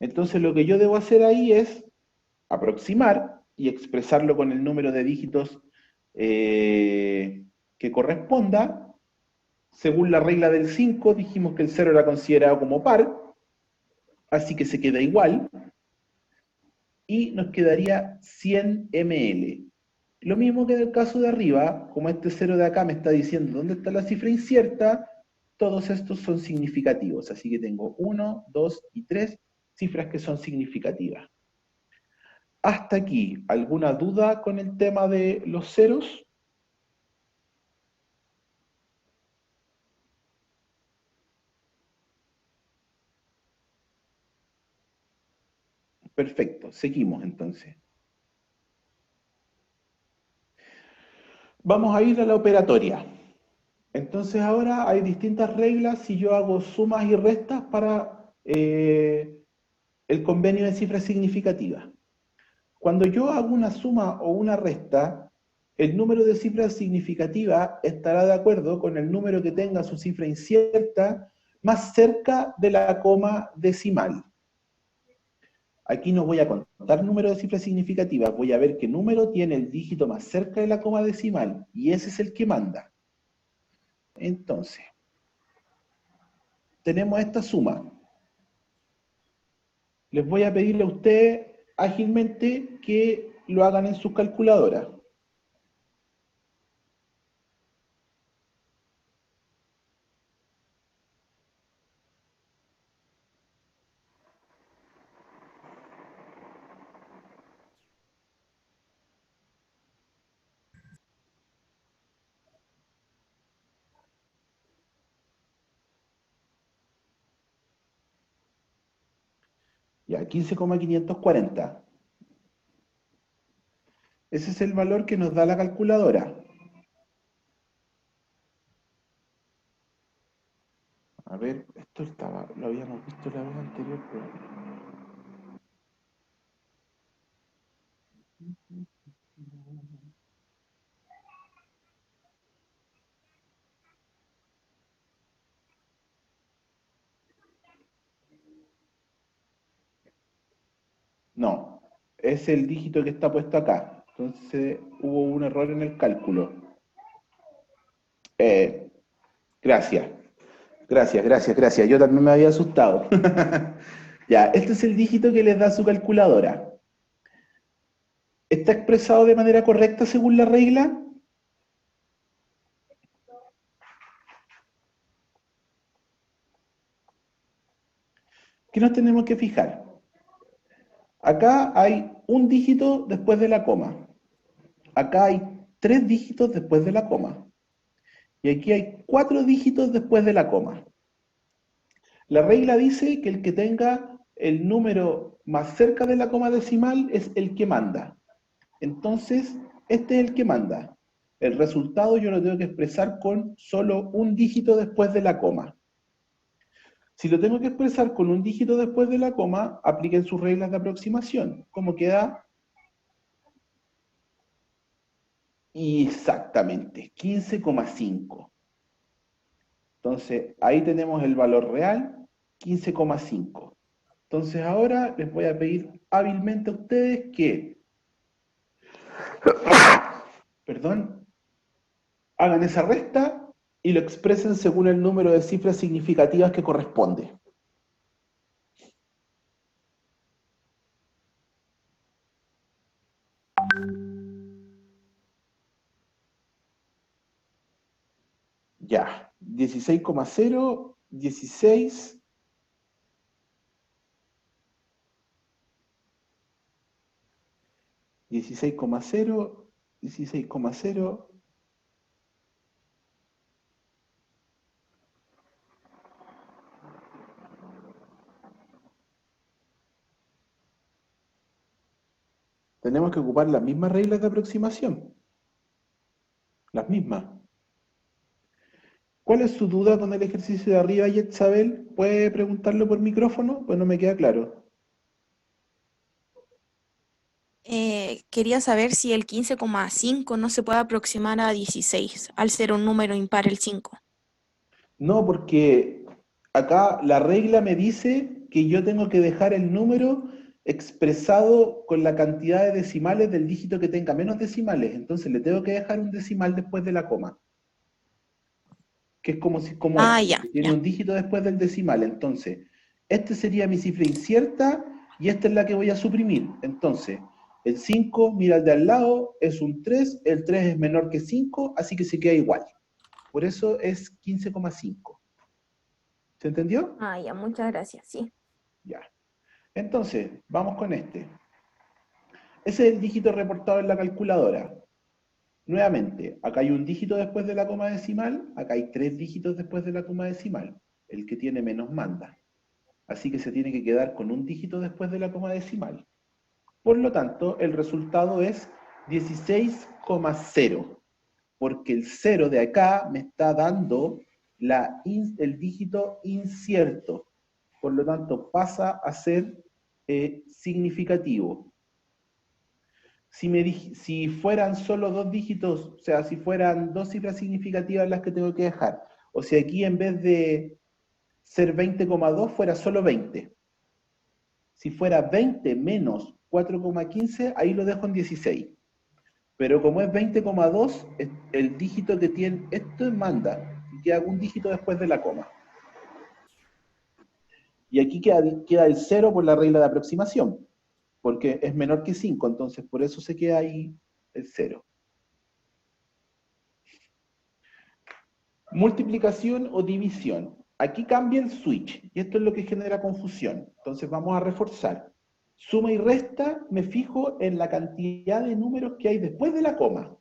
Entonces, lo que yo debo hacer ahí es aproximar y expresarlo con el número de dígitos que corresponda. Según la regla del 5, dijimos que el 0 era considerado como par, así que se queda igual, y nos quedaría 100 ml. Lo mismo que en el caso de arriba, como este 0 de acá me está diciendo dónde está la cifra incierta, todos estos son significativos, así que tengo 1, 2 y 3 cifras que son significativas. Hasta aquí, ¿alguna duda con el tema de los ceros? Perfecto, seguimos entonces. Vamos a ir a la operatoria. Entonces ahora hay distintas reglas si yo hago sumas y restas para el convenio de cifras significativas. Cuando yo hago una suma o una resta, el número de cifras significativas estará de acuerdo con el número que tenga su cifra incierta más cerca de la coma decimal. Aquí no voy a contar número de cifras significativas, voy a ver qué número tiene el dígito más cerca de la coma decimal, y ese es el que manda. Entonces, tenemos esta suma. Les voy a pedirle a ustedes ágilmente que lo hagan en sus calculadoras. Ya, 15,540. Ese es el valor que nos da la calculadora. A ver, esto lo habíamos visto la vez anterior, pero... No, es el dígito que está puesto acá. Entonces hubo un error en el cálculo. Gracias. Gracias. Yo también me había asustado. Ya, este es el dígito que les da su calculadora. ¿Está expresado de manera correcta según la regla? ¿Qué nos tenemos que fijar? Acá hay un dígito después de la coma. Acá hay 3 dígitos después de la coma. Y aquí hay 4 dígitos después de la coma. La regla dice que el que tenga el número más cerca de la coma decimal es el que manda. Entonces, este es el que manda. El resultado yo lo tengo que expresar con solo un dígito después de la coma. Si lo tengo que expresar con un dígito después de la coma, apliquen sus reglas de aproximación. ¿Cómo queda? Exactamente, 15,5. Entonces, ahí tenemos el valor real, 15,5. Entonces ahora les voy a pedir hábilmente a ustedes que, perdón, hagan esa resta y lo expresen según el número de cifras significativas que corresponde. Ya, 16,0, 16, 16,0, 16,0, tenemos que ocupar las mismas reglas de aproximación. Las mismas. ¿Cuál es su duda con el ejercicio de arriba, Yetzabel? ¿Puede preguntarlo por micrófono? Pues no me queda claro. Quería saber si el 15,5 no se puede aproximar a 16, al ser un número impar el 5. No, porque acá la regla me dice que yo tengo que dejar el número expresado con la cantidad de decimales del dígito que tenga menos decimales. Entonces le tengo que dejar un decimal después de la coma. Que es como Ah, este, ya, que tiene ya. un dígito después del decimal. Entonces, este sería mi cifra incierta y esta es la que voy a suprimir. Entonces, el 5, mira al de al lado, es un 3, el 3 es menor que 5, así que se queda igual. Por eso es 15,5. ¿Se entendió? Ah, ya, muchas gracias, sí. Ya. Entonces, vamos con este. Ese es el dígito reportado en la calculadora. Nuevamente, acá hay un dígito después de la coma decimal, acá hay 3 dígitos después de la coma decimal. El que tiene menos manda. Así que se tiene que quedar con un dígito después de la coma decimal. Por lo tanto, el resultado es 16,0. porque el 0 de acá me está dando el dígito incierto. Por lo tanto, pasa a ser significativo. Si fueran solo dos dígitos, o sea, si fueran dos cifras significativas las que tengo que dejar, o si aquí en vez de ser 20,2 fuera solo 20. Si fuera 20 menos 4,15, ahí lo dejo en 16. Pero como es 20,2, el dígito que tiene esto manda, y queda un dígito después de la coma. Y aquí queda el 0 por la regla de aproximación, porque es menor que 5, entonces por eso se queda ahí el 0. Multiplicación o división. Aquí cambia el switch, y esto es lo que genera confusión. Entonces vamos a reforzar. Suma y resta, me fijo en la cantidad de números que hay después de la coma.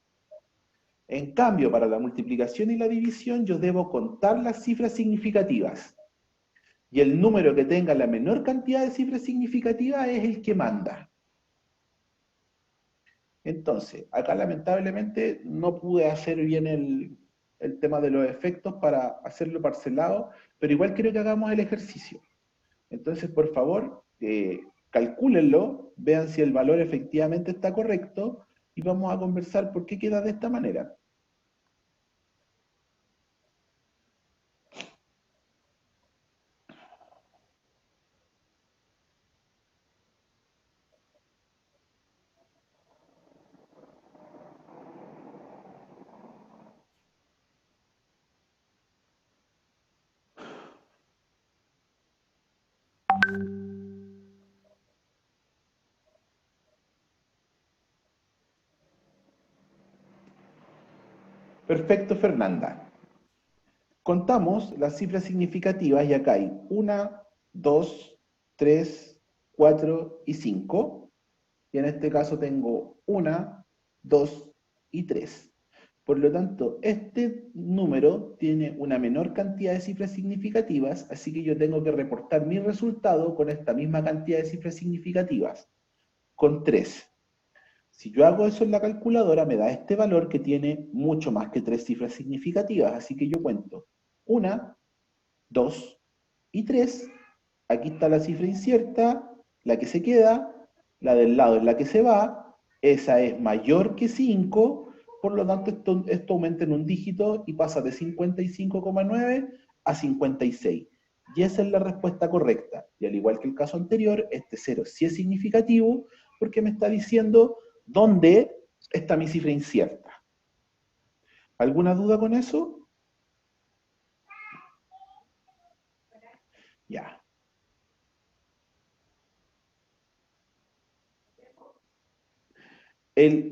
En cambio, para la multiplicación y la división, yo debo contar las cifras significativas. Y el número que tenga la menor cantidad de cifras significativas es el que manda. Entonces, acá lamentablemente no pude hacer bien el tema de los efectos para hacerlo parcelado, pero igual quiero que hagamos el ejercicio. Entonces, por favor, calcúlenlo, vean si el valor efectivamente está correcto, y vamos a conversar por qué queda de esta manera. Perfecto, Fernanda. Contamos las cifras significativas y acá hay 1, 2, 3, 4 y 5. Y en este caso tengo 1, 2 y 3. Por lo tanto, este número tiene una menor cantidad de cifras significativas, así que yo tengo que reportar mi resultado con esta misma cantidad de cifras significativas, con 3. Si yo hago eso en la calculadora, me da este valor que tiene mucho más que 3 cifras significativas, así que yo cuento 1, 2 y 3. Aquí está la cifra incierta, la que se queda, la del lado es la que se va, esa es mayor que 5, por lo tanto esto aumenta en un dígito y pasa de 55,9 a 56. Y esa es la respuesta correcta. Y al igual que el caso anterior, este 0 sí es significativo porque me está diciendo dónde está mi cifra incierta. ¿Alguna duda con eso? Ya.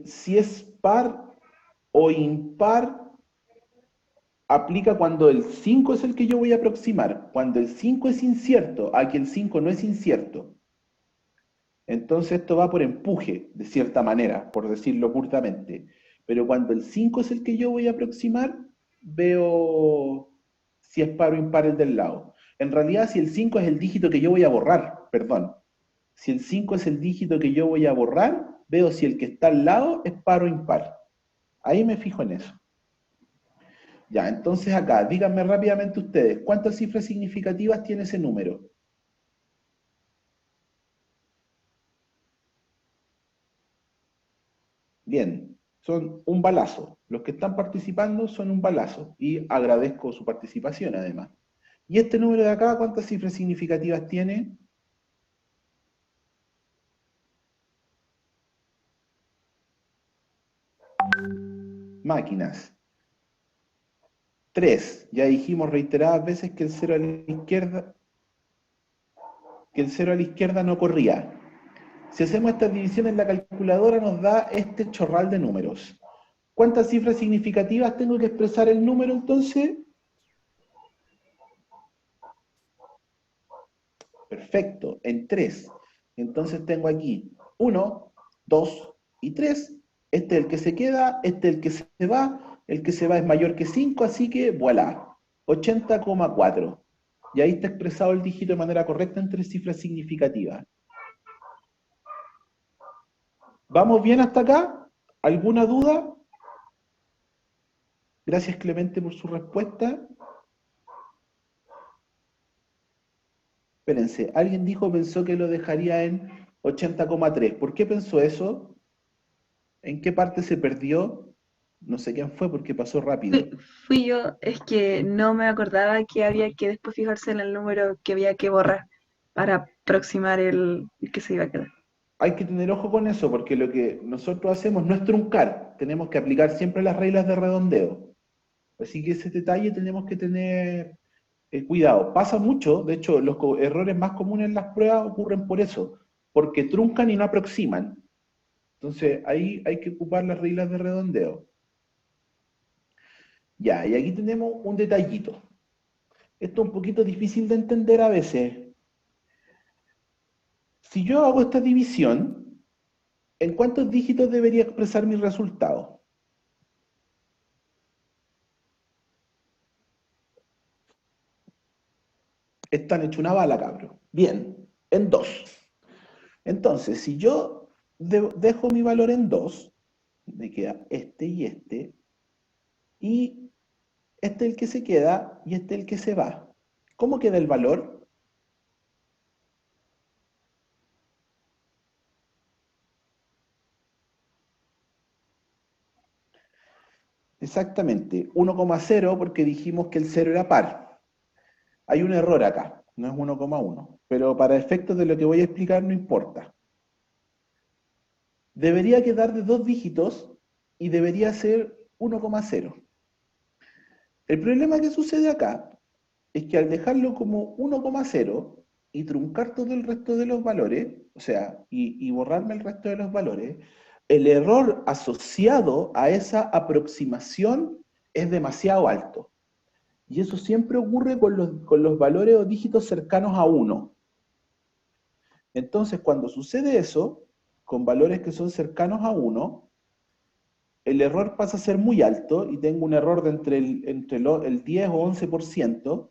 Si es par o impar aplica cuando el 5 es el que yo voy a aproximar. Cuando el 5 es incierto, aquí el 5 no es incierto. Entonces esto va por empuje, de cierta manera, por decirlo curtamente. Pero cuando el 5 es el que yo voy a aproximar, veo si es par o impar el del lado. En realidad, si el 5 es el dígito que yo voy a borrar, perdón. Si el 5 es el dígito que yo voy a borrar, veo si el que está al lado es par o impar. Ahí me fijo en eso. Ya, entonces acá, díganme rápidamente ustedes, ¿cuántas cifras significativas tiene ese número? Bien, son un balazo. Los que están participando son un balazo. Y agradezco su participación además. ¿Y este número de acá, cuántas cifras significativas tiene? Máquinas. 3. Ya dijimos reiteradas veces que el 0 a la izquierda, no corría. Si hacemos esta división en la calculadora nos da este chorral de números. ¿Cuántas cifras significativas tengo que expresar el número entonces? Perfecto, en 3. Entonces tengo aquí 1, 2 y 3. Este es el que se queda, este es el que se va. El que se va es mayor que 5, así que voilà, 80,4. Y ahí está expresado el dígito de manera correcta en 3 cifras significativas. ¿Vamos bien hasta acá? ¿Alguna duda? Gracias, Clemente, por su respuesta. Espérense, alguien pensó que lo dejaría en 80,3. ¿Por qué pensó eso? ¿En qué parte se perdió? No sé quién fue porque pasó rápido. Fui yo, es que no me acordaba que había que después fijarse en el número que había que borrar para aproximar el que se iba a quedar. Hay que tener ojo con eso, porque lo que nosotros hacemos no es truncar, tenemos que aplicar siempre las reglas de redondeo. Así que ese detalle tenemos que tener cuidado. Pasa mucho, de hecho, los errores más comunes en las pruebas ocurren por eso, porque truncan y no aproximan. Entonces, ahí hay que ocupar las reglas de redondeo. Ya, y aquí tenemos un detallito. Esto es un poquito difícil de entender a veces. Si yo hago esta división, ¿en cuántos dígitos debería expresar mi resultado? Están hecho una bala, cabrón. Bien, en 2. Entonces, si yo dejo mi valor en 2, me queda este, y este es el que se queda y este es el que se va. ¿Cómo queda el valor? Exactamente, 1,0 porque dijimos que el 0 era par. Hay un error acá, no es 1,1, pero para efectos de lo que voy a explicar no importa. Debería quedar de 2 dígitos y debería ser 1,0. El problema que sucede acá es que al dejarlo como 1,0 y truncar todo el resto de los valores, o sea, y borrarme el resto de los valores, el error asociado a esa aproximación es demasiado alto. Y eso siempre ocurre con los valores o dígitos cercanos a 1. Entonces, cuando sucede eso, con valores que son cercanos a 1, el error pasa a ser muy alto y tengo un error de entre el 10 o 11%,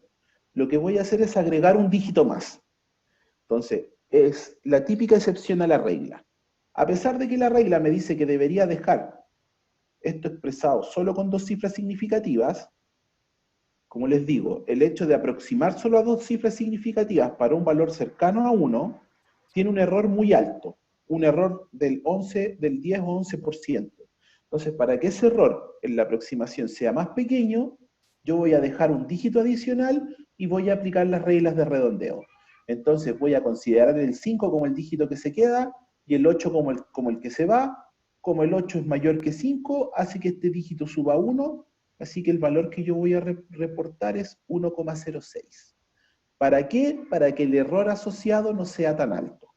lo que voy a hacer es agregar un dígito más. Entonces, es la típica excepción a la regla. A pesar de que la regla me dice que debería dejar esto expresado solo con 2 cifras significativas, como les digo, el hecho de aproximar solo a 2 cifras significativas para un valor cercano a 1 tiene un error muy alto, un error del 10 o 11%. Entonces, para que ese error en la aproximación sea más pequeño, yo voy a dejar un dígito adicional y voy a aplicar las reglas de redondeo. Entonces voy a considerar el 5 como el dígito que se queda y el 8 como el que se va. Como el 8 es mayor que 5, hace que este dígito suba a 1, así que el valor que yo voy a reportar es 1,06. ¿Para qué? Para que el error asociado no sea tan alto.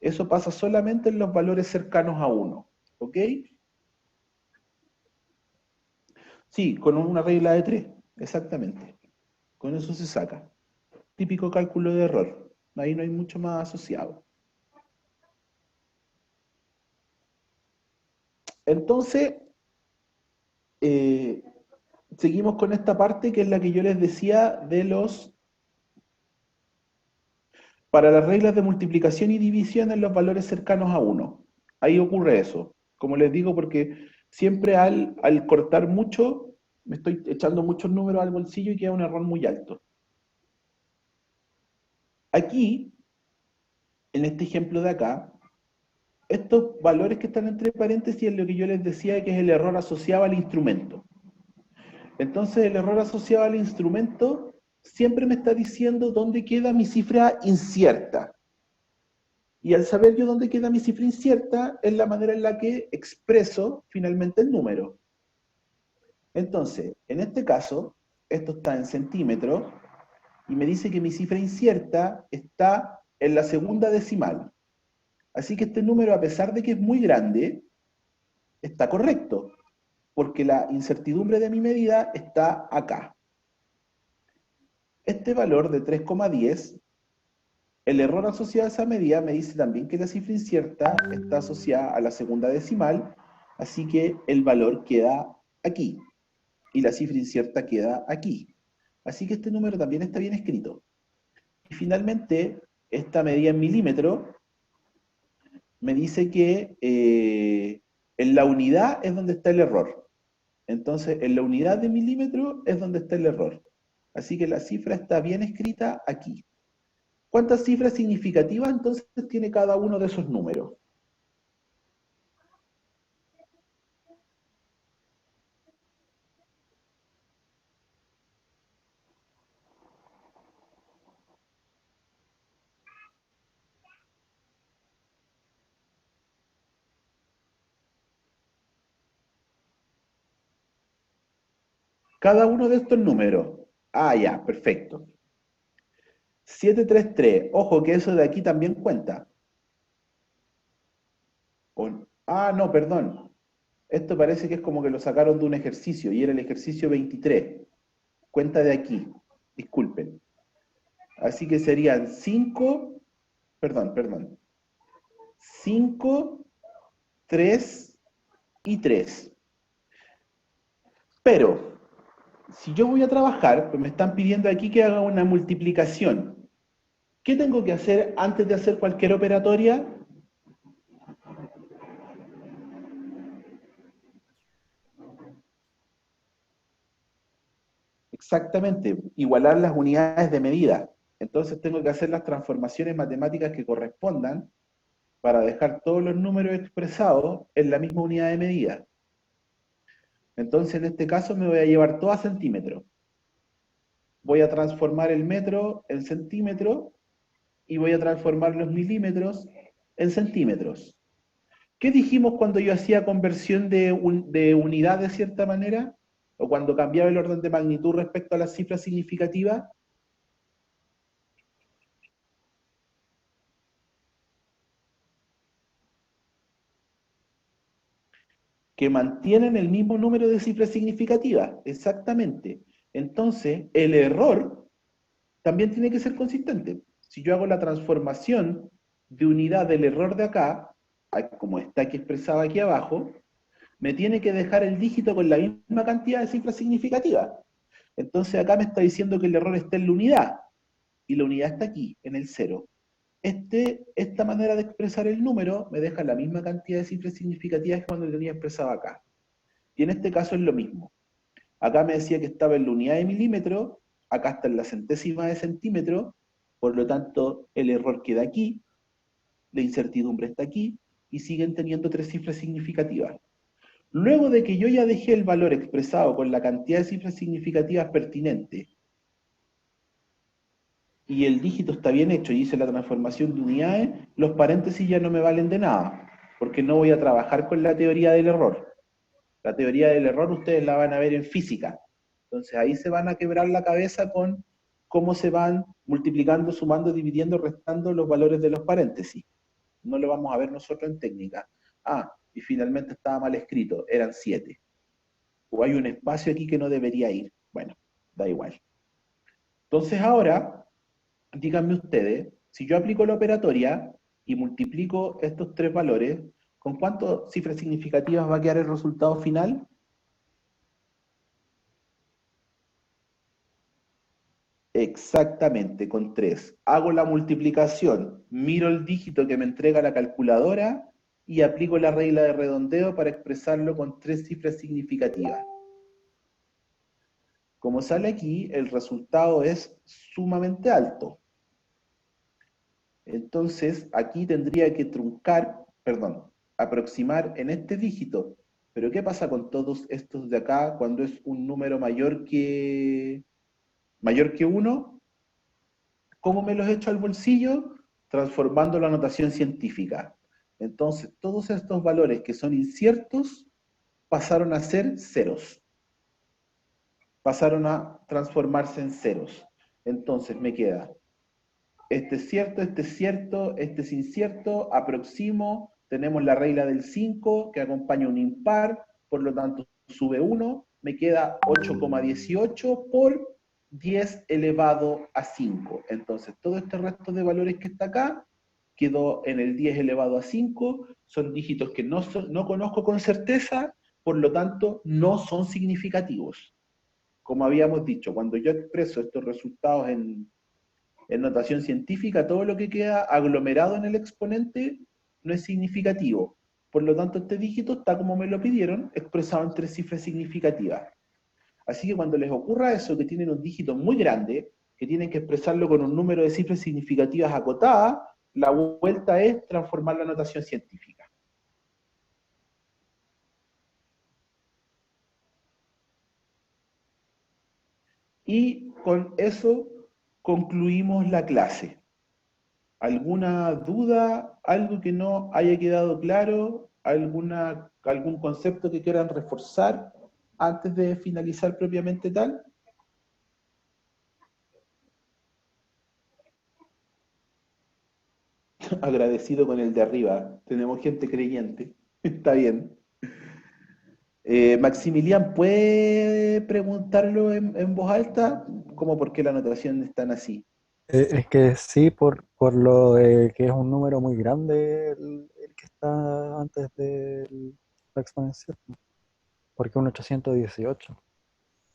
Eso pasa solamente en los valores cercanos a 1. ¿Ok? Sí, con una regla de 3, exactamente. Con eso se saca. Típico cálculo de error. Ahí no hay mucho más asociado. Entonces, seguimos con esta parte que es la que yo les decía de para las reglas de multiplicación y división en los valores cercanos a 1. Ahí ocurre eso. Como les digo, porque siempre al cortar mucho, me estoy echando muchos números al bolsillo y queda un error muy alto. Aquí, en este ejemplo de acá, estos valores que están entre paréntesis es lo que yo les decía que es el error asociado al instrumento. Entonces el error asociado al instrumento siempre me está diciendo dónde queda mi cifra incierta. Y al saber yo dónde queda mi cifra incierta, es la manera en la que expreso finalmente el número. Entonces, en este caso, esto está en centímetros, y me dice que mi cifra incierta está en la segunda decimal. Así que este número, a pesar de que es muy grande, está correcto, porque la incertidumbre de mi medida está acá. Este valor de 3,10, el error asociado a esa medida me dice también que la cifra incierta está asociada a la segunda decimal, así que el valor queda aquí, y la cifra incierta queda aquí. Así que este número también está bien escrito. Y finalmente, esta medida en milímetros me dice que en la unidad es donde está el error. Entonces, en la unidad de milímetro es donde está el error. Así que la cifra está bien escrita aquí. ¿Cuántas cifras significativas entonces tiene cada uno de esos números? Cada uno de estos números. Ah, ya, perfecto. 733. Ojo que eso de aquí también cuenta. Ah, no, perdón. Esto parece que es como que lo sacaron de un ejercicio y era el ejercicio 23. Cuenta de aquí. Disculpen. Así que serían 5, perdón. 5, 3 y 3. Pero, si yo voy a trabajar, pues me están pidiendo aquí que haga una multiplicación. ¿Qué tengo que hacer antes de hacer cualquier operatoria? Exactamente, igualar las unidades de medida. Entonces tengo que hacer las transformaciones matemáticas que correspondan para dejar todos los números expresados en la misma unidad de medida. Entonces en este caso me voy a llevar todo a centímetros. Voy a transformar el metro en centímetro y voy a transformar los milímetros en centímetros. ¿Qué dijimos cuando yo hacía conversión de unidad de cierta manera? O cuando cambiaba el orden de magnitud respecto a las cifras significativas. Que mantienen el mismo número de cifras significativas, exactamente. Entonces, el error también tiene que ser consistente. Si yo hago la transformación de unidad del error de acá, como está aquí expresado aquí abajo, me tiene que dejar el dígito con la misma cantidad de cifras significativas. Entonces acá me está diciendo que el error está en la unidad, y la unidad está aquí, en el 0. Esta manera de expresar el número me deja la misma cantidad de cifras significativas que cuando lo tenía expresado acá. Y en este caso es lo mismo. Acá me decía que estaba en la unidad de milímetro, acá está en la centésima de centímetro, por lo tanto el error queda aquí, la incertidumbre está aquí, y siguen teniendo 3 cifras significativas. Luego de que yo ya dejé el valor expresado con la cantidad de cifras significativas pertinentes, y el dígito está bien hecho y hice la transformación de unidades, los paréntesis ya no me valen de nada, porque no voy a trabajar con la teoría del error. La teoría del error ustedes la van a ver en física. Entonces ahí se van a quebrar la cabeza con cómo se van multiplicando, sumando, dividiendo, restando los valores de los paréntesis. No lo vamos a ver nosotros en técnica. Ah, y finalmente estaba mal escrito, eran 7. O hay un espacio aquí que no debería ir. Bueno, da igual. Entonces ahora, díganme ustedes, si yo aplico la operatoria y multiplico estos 3 valores, ¿con cuántas cifras significativas va a quedar el resultado final? Exactamente, con 3. Hago la multiplicación, miro el dígito que me entrega la calculadora y aplico la regla de redondeo para expresarlo con 3 cifras significativas. Como sale aquí, el resultado es sumamente alto. Entonces, aquí tendría que aproximar en este dígito. Pero ¿qué pasa con todos estos de acá cuando es un número mayor que 1? ¿Cómo me los echo al bolsillo? Transformando la notación científica. Entonces, todos estos valores que son inciertos pasaron a ser ceros. Pasaron a transformarse en ceros. Entonces me queda, este es cierto, este es incierto, aproximo, tenemos la regla del 5 que acompaña un impar, por lo tanto sube 1, me queda 8,18 por 10 elevado a 5. Entonces todo este resto de valores que está acá quedó en el 10 elevado a 5, son dígitos que no conozco con certeza, por lo tanto no son significativos. Como habíamos dicho, cuando yo expreso estos resultados en notación científica, todo lo que queda aglomerado en el exponente no es significativo. Por lo tanto, este dígito está como me lo pidieron, expresado en 3 cifras significativas. Así que cuando les ocurra eso, que tienen un dígito muy grande, que tienen que expresarlo con un número de cifras significativas acotadas, la vuelta es transformar la notación científica. Y con eso concluimos la clase. ¿Alguna duda? ¿Algo que no haya quedado claro? ¿Algún concepto que quieran reforzar antes de finalizar propiamente tal? Agradecido con el de arriba. Tenemos gente creyente. Está bien. Maximilian, ¿puede preguntarlo en voz alta? ¿Cómo por qué la anotación están así? Es que sí, por lo de que es un número muy grande el que está antes de la exponencial, porque un 818.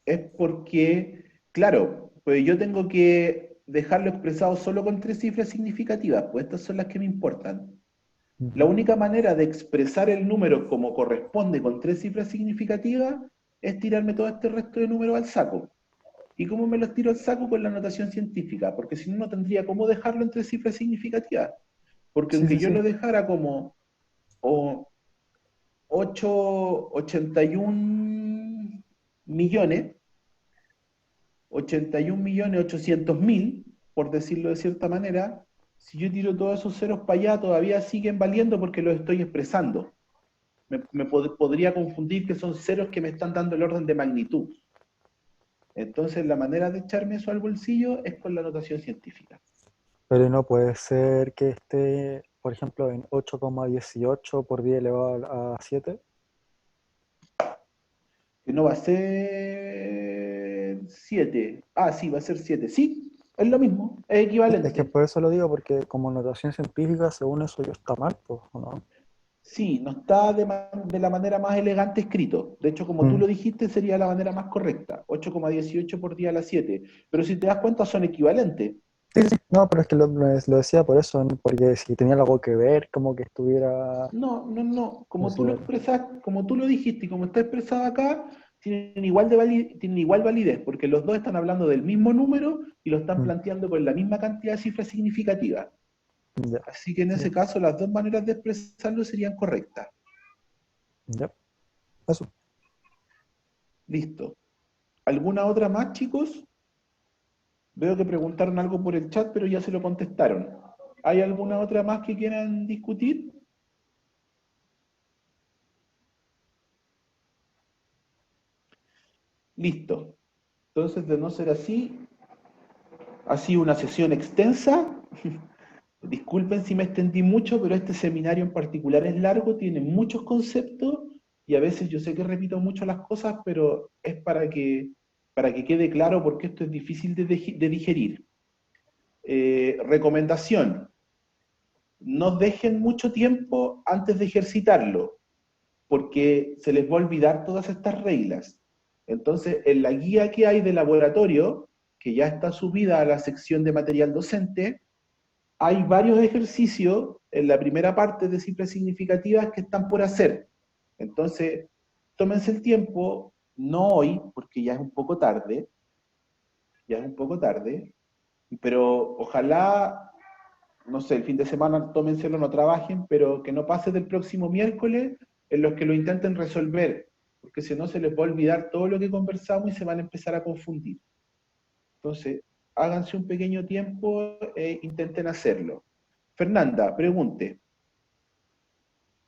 Es porque, claro, pues yo tengo que dejarlo expresado solo con 3 cifras significativas, pues estas son las que me importan. La única manera de expresar el número como corresponde con 3 cifras significativas es tirarme todo este resto de números al saco. ¿Y cómo me los tiro al saco? Con la notación científica, porque si no, no tendría cómo dejarlo en 3 cifras significativas. Porque Sí, aunque sí, yo sí. lo dejara como 81 millones, 81.800.000, por decirlo de cierta manera, si yo tiro todos esos ceros para allá, todavía siguen valiendo porque los estoy expresando. Podría confundir que son ceros que me están dando el orden de magnitud. Entonces, la manera de echarme eso al bolsillo es con la notación científica. Pero no puede ser que esté, por ejemplo, en 8,18 por 10 elevado a 7. Que no va a ser 7. Ah, sí, va a ser 7. Sí, es lo mismo, es Es que equivalente. por eso lo digo, porque como notación científica, según eso yo está mal, pues, ¿o no? Sí, no está de la manera más elegante escrito. De hecho, como tú Mm. lo dijiste, sería la manera más correcta. 8,18 por 10 a la 7. Pero si te das cuenta, son equivalentes. Sí, sí, sí. No, pero es que lo decía por eso, ¿no? Porque si tenía algo que ver, como que estuviera... No, no, no. Como tú lo decía, expresas, como tú lo dijiste y como está expresado acá, tienen igual validez, porque los dos están hablando del mismo número y lo están mm, planteando con la misma cantidad de cifras significativas. ya, Así que en sí, ese caso, las dos maneras de expresarlo serían correctas. ya, eso. Listo. ¿Alguna otra más, chicos? Veo que preguntaron algo por el chat, pero ya se lo contestaron. ¿Hay alguna otra más que quieran discutir? Listo. Entonces, de no ser así, ha sido una sesión extensa. Disculpen si me extendí mucho, pero este seminario en particular es largo, tiene muchos conceptos y a veces yo sé que repito mucho las cosas, pero es para que quede claro porque esto es difícil de digerir. Recomendación, no dejen mucho tiempo antes de ejercitarlo, porque se les va a olvidar todas estas reglas. Entonces, en la guía que hay de laboratorio, que ya está subida a la sección de material docente, hay varios ejercicios en la primera parte de cifras significativas que están por hacer. Entonces, tómense el tiempo, no hoy, porque ya es un poco tarde, pero ojalá, no sé, el fin de semana tómenselo, no trabajen, pero que no pase del próximo miércoles en los que lo intenten resolver, porque si no se les va a olvidar todo lo que conversamos y se van a empezar a confundir. Entonces, háganse un pequeño tiempo e intenten hacerlo. Fernanda, pregunte.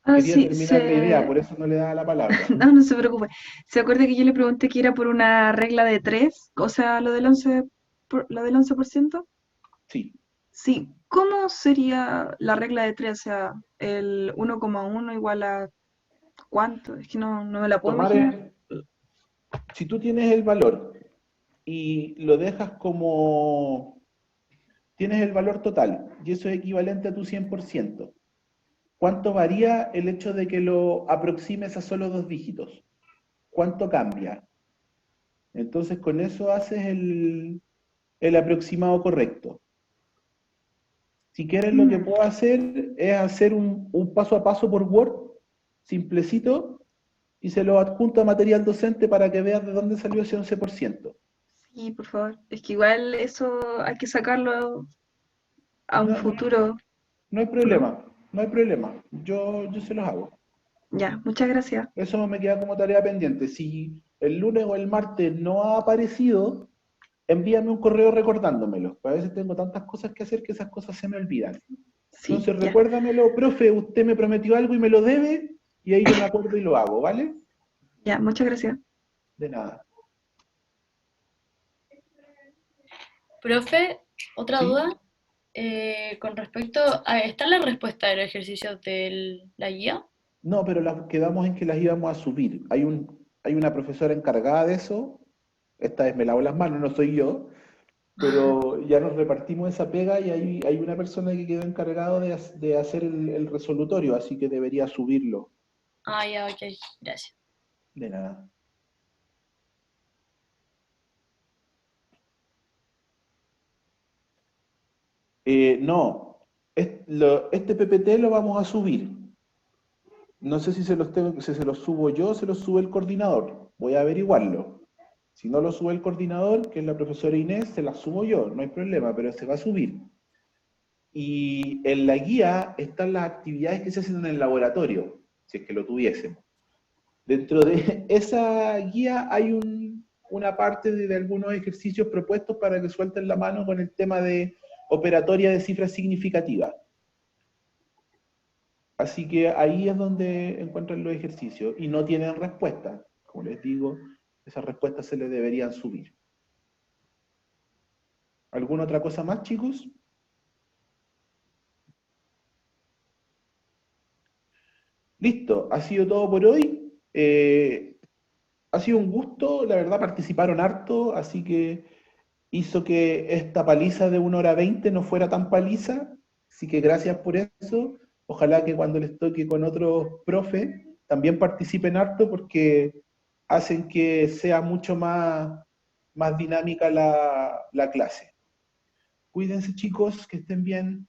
Ah, Quería sí, terminar la idea, por eso no le daba la palabra. No, no se preocupe. ¿Se acuerda que yo le pregunté que era por una regla de 3? O sea, lo del 11%. Sí. Sí, ¿cómo sería la regla de 3? O sea, el 1,1 igual a ¿cuánto? Es que no me la puedo Tomar, imaginar. si tú tienes el valor y lo dejas como, tienes el valor total, y eso es equivalente a tu 100%. ¿Cuánto varía el hecho de que lo aproximes a solo 2 dígitos? ¿Cuánto cambia? Entonces con eso haces el aproximado correcto. Si quieres, lo que Mm, puedo hacer es hacer un paso a paso por Word simplecito, y se lo adjunto a material docente para que veas de dónde salió ese 11%. Sí, por favor. Es que igual eso hay que sacarlo a un No, futuro, no hay ¿no? problema, no hay problema. Yo se los hago. Ya, muchas gracias. Eso me queda como tarea pendiente. Si el lunes o el martes no ha aparecido, envíame un correo recordándomelo. A veces tengo tantas cosas que hacer que esas cosas se me olvidan. Sí, Entonces ya. recuérdamelo, profe, usted me prometió algo y me lo debe, y ahí yo me acuerdo y lo hago, ¿vale? Ya, muchas gracias. De nada. Profe, otra ¿Sí? duda. Con respecto a, ¿está la respuesta del ejercicio de la guía? No, pero quedamos en que las íbamos a subir. Hay una profesora encargada de eso. Esta vez me lavo las manos, no soy yo, pero ya nos repartimos esa pega y hay una persona que quedó encargado de hacer el resolutorio, así que debería subirlo. Ah, ya, ok, gracias. De nada. No, este PPT lo vamos a subir. No sé si se los subo yo o se los sube el coordinador. Voy a averiguarlo. Si no lo sube el coordinador, que es la profesora Inés, se la subo yo, no hay problema, pero se va a subir. Y en la guía están las actividades que se hacen en el laboratorio, si es que lo tuviésemos. Dentro de esa guía hay una parte de algunos ejercicios propuestos para que suelten la mano con el tema de operatoria de cifras significativas. Así que ahí es donde encuentran los ejercicios y no tienen respuesta. Como les digo, esas respuestas se les deberían subir. ¿Alguna otra cosa más, chicos? Listo, ha sido todo por hoy. Ha sido un gusto, la verdad participaron harto, así que hizo que esta paliza de 1 hora 20 no fuera tan paliza, así que gracias por eso. Ojalá que cuando les toque con otros profes también participen harto porque hacen que sea mucho más dinámica la clase. Cuídense chicos, que estén bien.